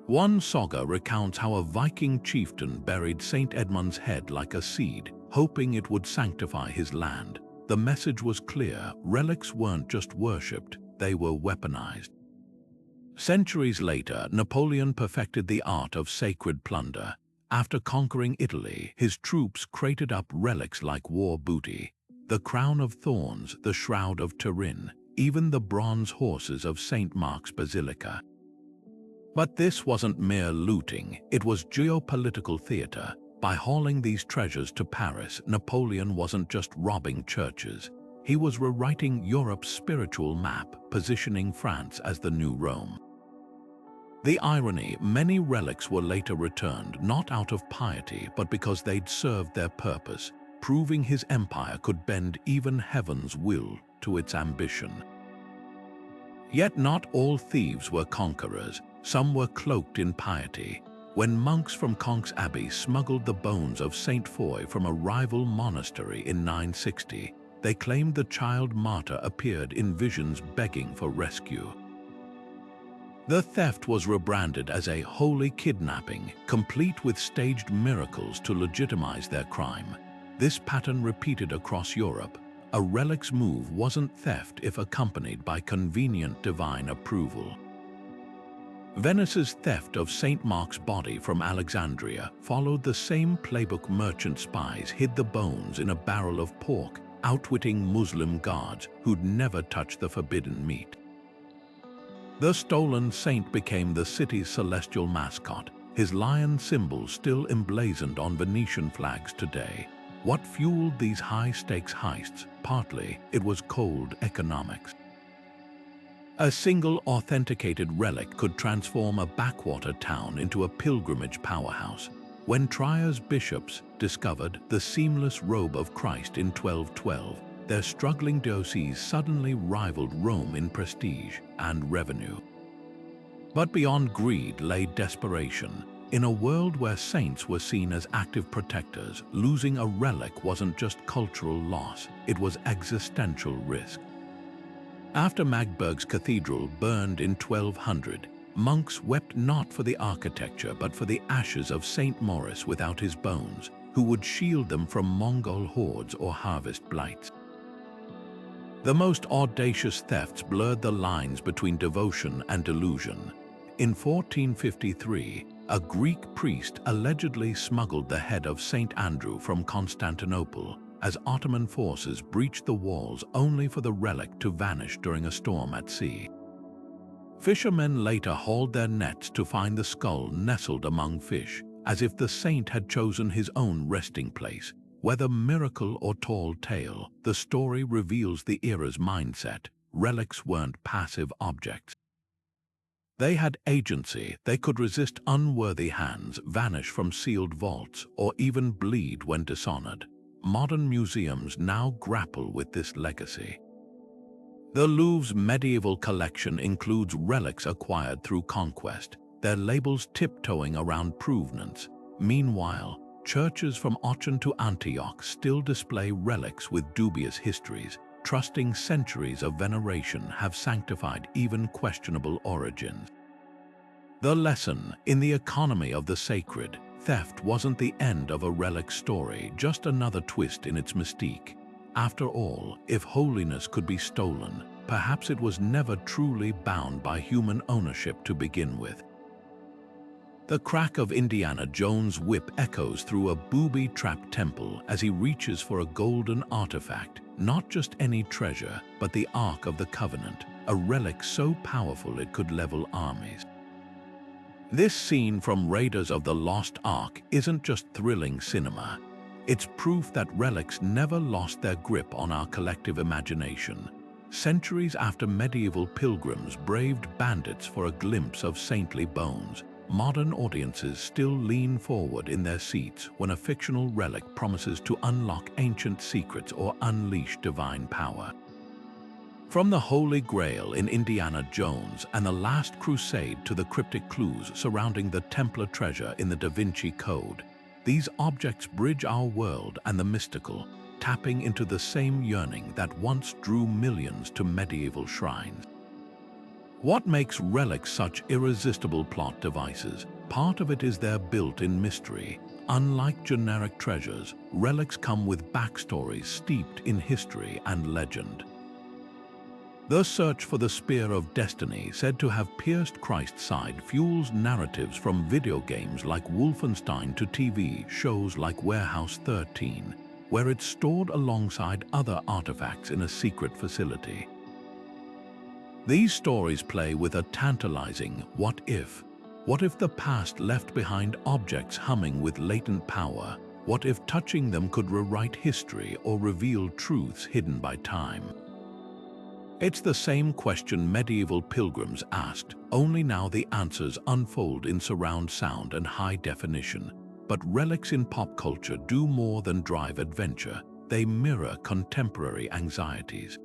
One saga recounts how a Viking chieftain buried St. Edmund's head like a seed, hoping it would sanctify his land. The message was clear: relics weren't just worshipped, they were weaponized. Centuries later, Napoleon perfected the art of sacred plunder. After conquering Italy, his troops crated up relics like war booty. The crown of thorns, the shroud of Turin, even the bronze horses of St. Mark's Basilica. But this wasn't mere looting, it was geopolitical theater. By hauling these treasures to Paris, Napoleon wasn't just robbing churches. He was rewriting Europe's spiritual map, positioning France as the new Rome. The irony, many relics were later returned, not out of piety, but because they'd served their purpose, proving his empire could bend even heaven's will to its ambition. Yet not all thieves were conquerors. Some were cloaked in piety. When monks from Conques Abbey smuggled the bones of Saint Foy from a rival monastery in 960, they claimed the child martyr appeared in visions begging for rescue. The theft was rebranded as a holy kidnapping, complete with staged miracles to legitimize their crime. This pattern repeated across Europe. A relic's move wasn't theft if accompanied by convenient divine approval. Venice's theft of St. Mark's body from Alexandria followed the same playbook. Merchant spies hid the bones in a barrel of pork, outwitting Muslim guards who'd never touched the forbidden meat. The stolen saint became the city's celestial mascot, his lion symbol still emblazoned on Venetian flags today. What fueled these high-stakes heists? Partly, it was cold economics. A single authenticated relic could transform a backwater town into a pilgrimage powerhouse. When Trier's bishops discovered the seamless robe of Christ in 1212, their struggling diocese suddenly rivaled Rome in prestige and revenue. But beyond greed lay desperation. In a world where saints were seen as active protectors, losing a relic wasn't just cultural loss, it was existential risk. After Magdeburg's cathedral burned in 1200, monks wept not for the architecture but for the ashes of Saint Maurice without his bones, who would shield them from Mongol hordes or harvest blights. The most audacious thefts blurred the lines between devotion and delusion. In 1453, a Greek priest allegedly smuggled the head of Saint Andrew from Constantinople as Ottoman forces breached the walls only for the relic to vanish during a storm at sea. Fishermen later hauled their nets to find the skull nestled among fish, as if the saint had chosen his own resting place. Whether miracle or tall tale, the story reveals the era's mindset. Relics weren't passive objects. They had agency. They could resist unworthy hands, vanish from sealed vaults, or even bleed when dishonored. Modern museums now grapple with this legacy. The Louvre's medieval collection includes relics acquired through conquest, their labels tiptoeing around provenance. Meanwhile, churches from Aachen to Antioch still display relics with dubious histories, trusting centuries of veneration have sanctified even questionable origins. The lesson: in the economy of the sacred, theft wasn't the end of a relic story, just another twist in its mystique. After all, if holiness could be stolen, perhaps it was never truly bound by human ownership to begin with. The crack of Indiana Jones' whip echoes through a booby-trapped temple as he reaches for a golden artifact, not just any treasure, but the Ark of the Covenant, a relic so powerful it could level armies. This scene from Raiders of the Lost Ark isn't just thrilling cinema. It's proof that relics never lost their grip on our collective imagination. Centuries after medieval pilgrims braved bandits for a glimpse of saintly bones, modern audiences still lean forward in their seats when a fictional relic promises to unlock ancient secrets or unleash divine power. From the Holy Grail in Indiana Jones and the Last Crusade to the cryptic clues surrounding the Templar treasure in the Da Vinci Code, these objects bridge our world and the mystical, tapping into the same yearning that once drew millions to medieval shrines. What makes relics such irresistible plot devices? Part of it is their built-in mystery. Unlike generic treasures, relics come with backstories steeped in history and legend. The search for the Spear of Destiny, said to have pierced Christ's side, fuels narratives from video games like Wolfenstein to TV shows like Warehouse 13, where it's stored alongside other artifacts in a secret facility. These stories play with a tantalizing what if. What if the past left behind objects humming with latent power? What if touching them could rewrite history or reveal truths hidden by time? It's the same question medieval pilgrims asked, only now the answers unfold in surround sound and high definition. But relics in pop culture do more than drive adventure. They mirror contemporary anxieties.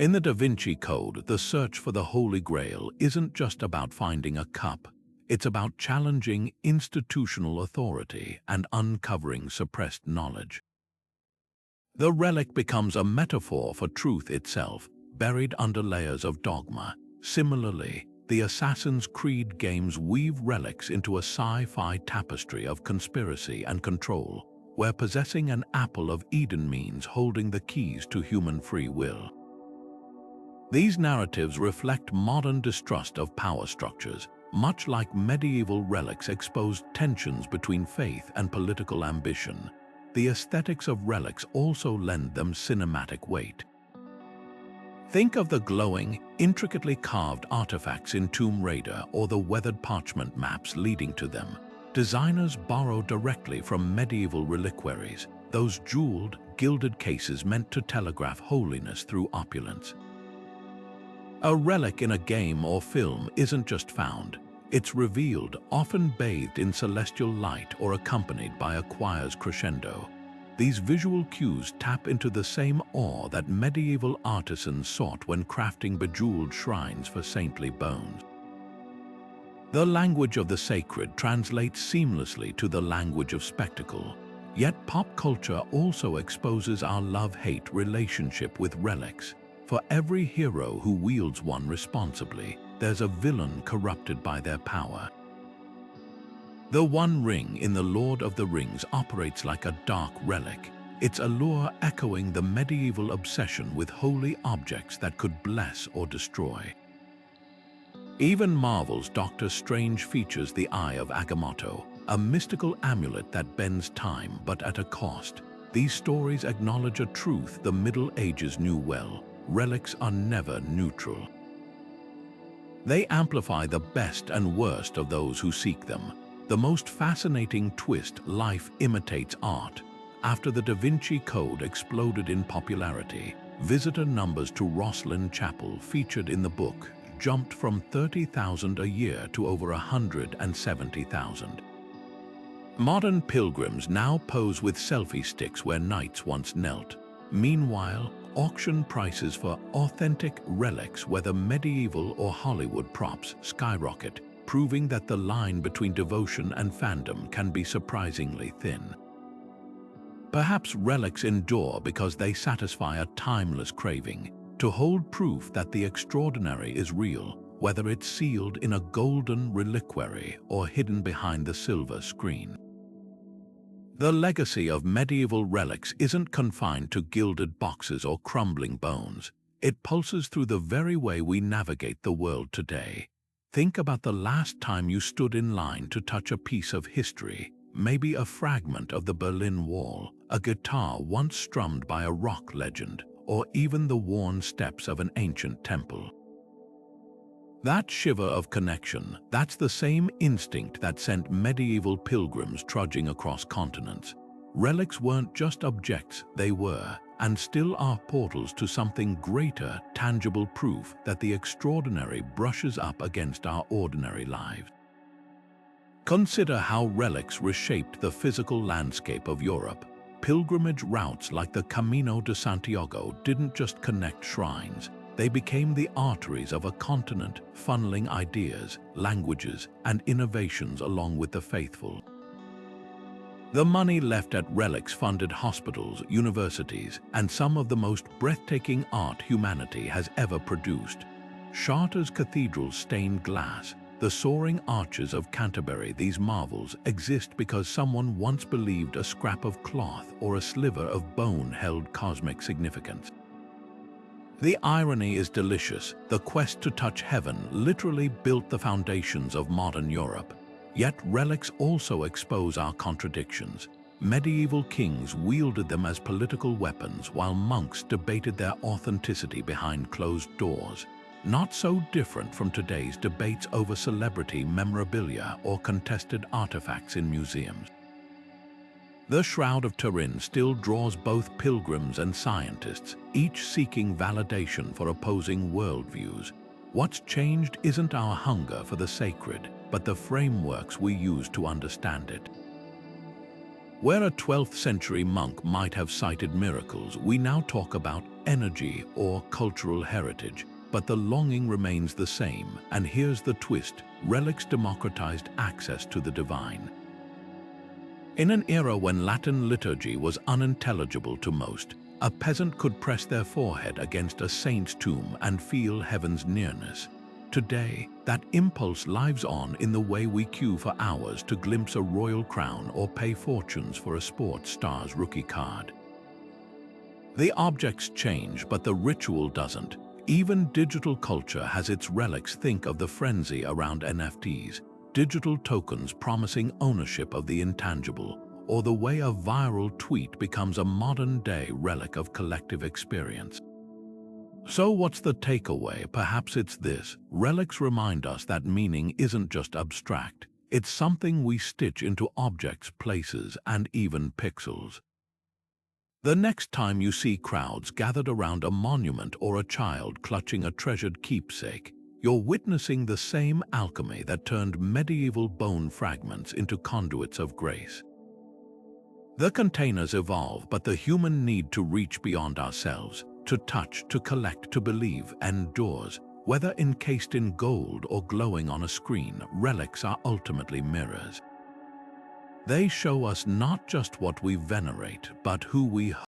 In the Da Vinci Code, the search for the Holy Grail isn't just about finding a cup. It's about challenging institutional authority and uncovering suppressed knowledge. The relic becomes a metaphor for truth itself, buried under layers of dogma. Similarly, the Assassin's Creed games weave relics into a sci-fi tapestry of conspiracy and control, where possessing an apple of Eden means holding the keys to human free will. These narratives reflect modern distrust of power structures. Much like medieval relics exposed tensions between faith and political ambition, the aesthetics of relics also lend them cinematic weight. Think of the glowing, intricately carved artifacts in Tomb Raider or the weathered parchment maps leading to them. Designers borrow directly from medieval reliquaries, those jeweled, gilded cases meant to telegraph holiness through opulence. A relic in a game or film isn't just found, it's revealed, often bathed in celestial light or accompanied by a choir's crescendo. These visual cues tap into the same awe that medieval artisans sought when crafting bejeweled shrines for saintly bones. The language of the sacred translates seamlessly to the language of spectacle, yet pop culture also exposes our love-hate relationship with relics. For every hero who wields one responsibly, there's a villain corrupted by their power. The One Ring in The Lord of the Rings operates like a dark relic, its allure echoing the medieval obsession with holy objects that could bless or destroy. Even Marvel's Doctor Strange features the Eye of Agamotto, a mystical amulet that bends time but at a cost. These stories acknowledge a truth the Middle Ages knew well: relics are never neutral. They amplify the best and worst of those who seek them. The most fascinating twist: life imitates art. After the Da Vinci Code exploded in popularity, visitor numbers to Rosslyn Chapel, featured in the book, jumped from 30,000 a year to over 170,000. Modern pilgrims now pose with selfie sticks where knights once knelt. Meanwhile, auction prices for authentic relics, whether medieval or Hollywood props, skyrocket, proving that the line between devotion and fandom can be surprisingly thin. Perhaps relics endure because they satisfy a timeless craving to hold proof that the extraordinary is real, whether it's sealed in a golden reliquary or hidden behind the silver screen. The legacy of medieval relics isn't confined to gilded boxes or crumbling bones. It pulses through the very way we navigate the world today. Think about the last time you stood in line to touch a piece of history, maybe a fragment of the Berlin Wall, a guitar once strummed by a rock legend, or even the worn steps of an ancient temple. That shiver of connection, that's the same instinct that sent medieval pilgrims trudging across continents. Relics weren't just objects, they were, and still are, portals to something greater, tangible proof that the extraordinary brushes up against our ordinary lives. Consider how relics reshaped the physical landscape of Europe. Pilgrimage routes like the Camino de Santiago didn't just connect shrines. They became the arteries of a continent, funneling ideas, languages, and innovations along with the faithful. The money left at relics funded hospitals, universities, and some of the most breathtaking art humanity has ever produced. Chartres Cathedral's stained glass, the soaring arches of Canterbury, these marvels exist because someone once believed a scrap of cloth or a sliver of bone held cosmic significance. The irony is delicious. The quest to touch heaven literally built the foundations of modern Europe. Yet relics also expose our contradictions. Medieval kings wielded them as political weapons while monks debated their authenticity behind closed doors. Not so different from today's debates over celebrity memorabilia or contested artifacts in museums. The Shroud of Turin still draws both pilgrims and scientists, each seeking validation for opposing worldviews. What's changed isn't our hunger for the sacred, but the frameworks we use to understand it. Where a 12th century monk might have cited miracles, we now talk about energy or cultural heritage, but the longing remains the same. And here's the twist: relics democratized access to the divine. In an era when Latin liturgy was unintelligible to most, a peasant could press their forehead against a saint's tomb and feel heaven's nearness. Today, that impulse lives on in the way we queue for hours to glimpse a royal crown or pay fortunes for a sports star's rookie card. The objects change, but the ritual doesn't. Even digital culture has its relics. Think of the frenzy around NFTs. Digital tokens promising ownership of the intangible, or the way a viral tweet becomes a modern-day relic of collective experience. So what's the takeaway? Perhaps it's this: relics remind us that meaning isn't just abstract. It's something we stitch into objects, places, and even pixels. The next time you see crowds gathered around a monument or a child clutching a treasured keepsake, you're witnessing the same alchemy that turned medieval bone fragments into conduits of grace. The containers evolve, but the human need to reach beyond ourselves, to touch, to collect, to believe, endures. Whether encased in gold or glowing on a screen, relics are ultimately mirrors. They show us not just what we venerate, but who we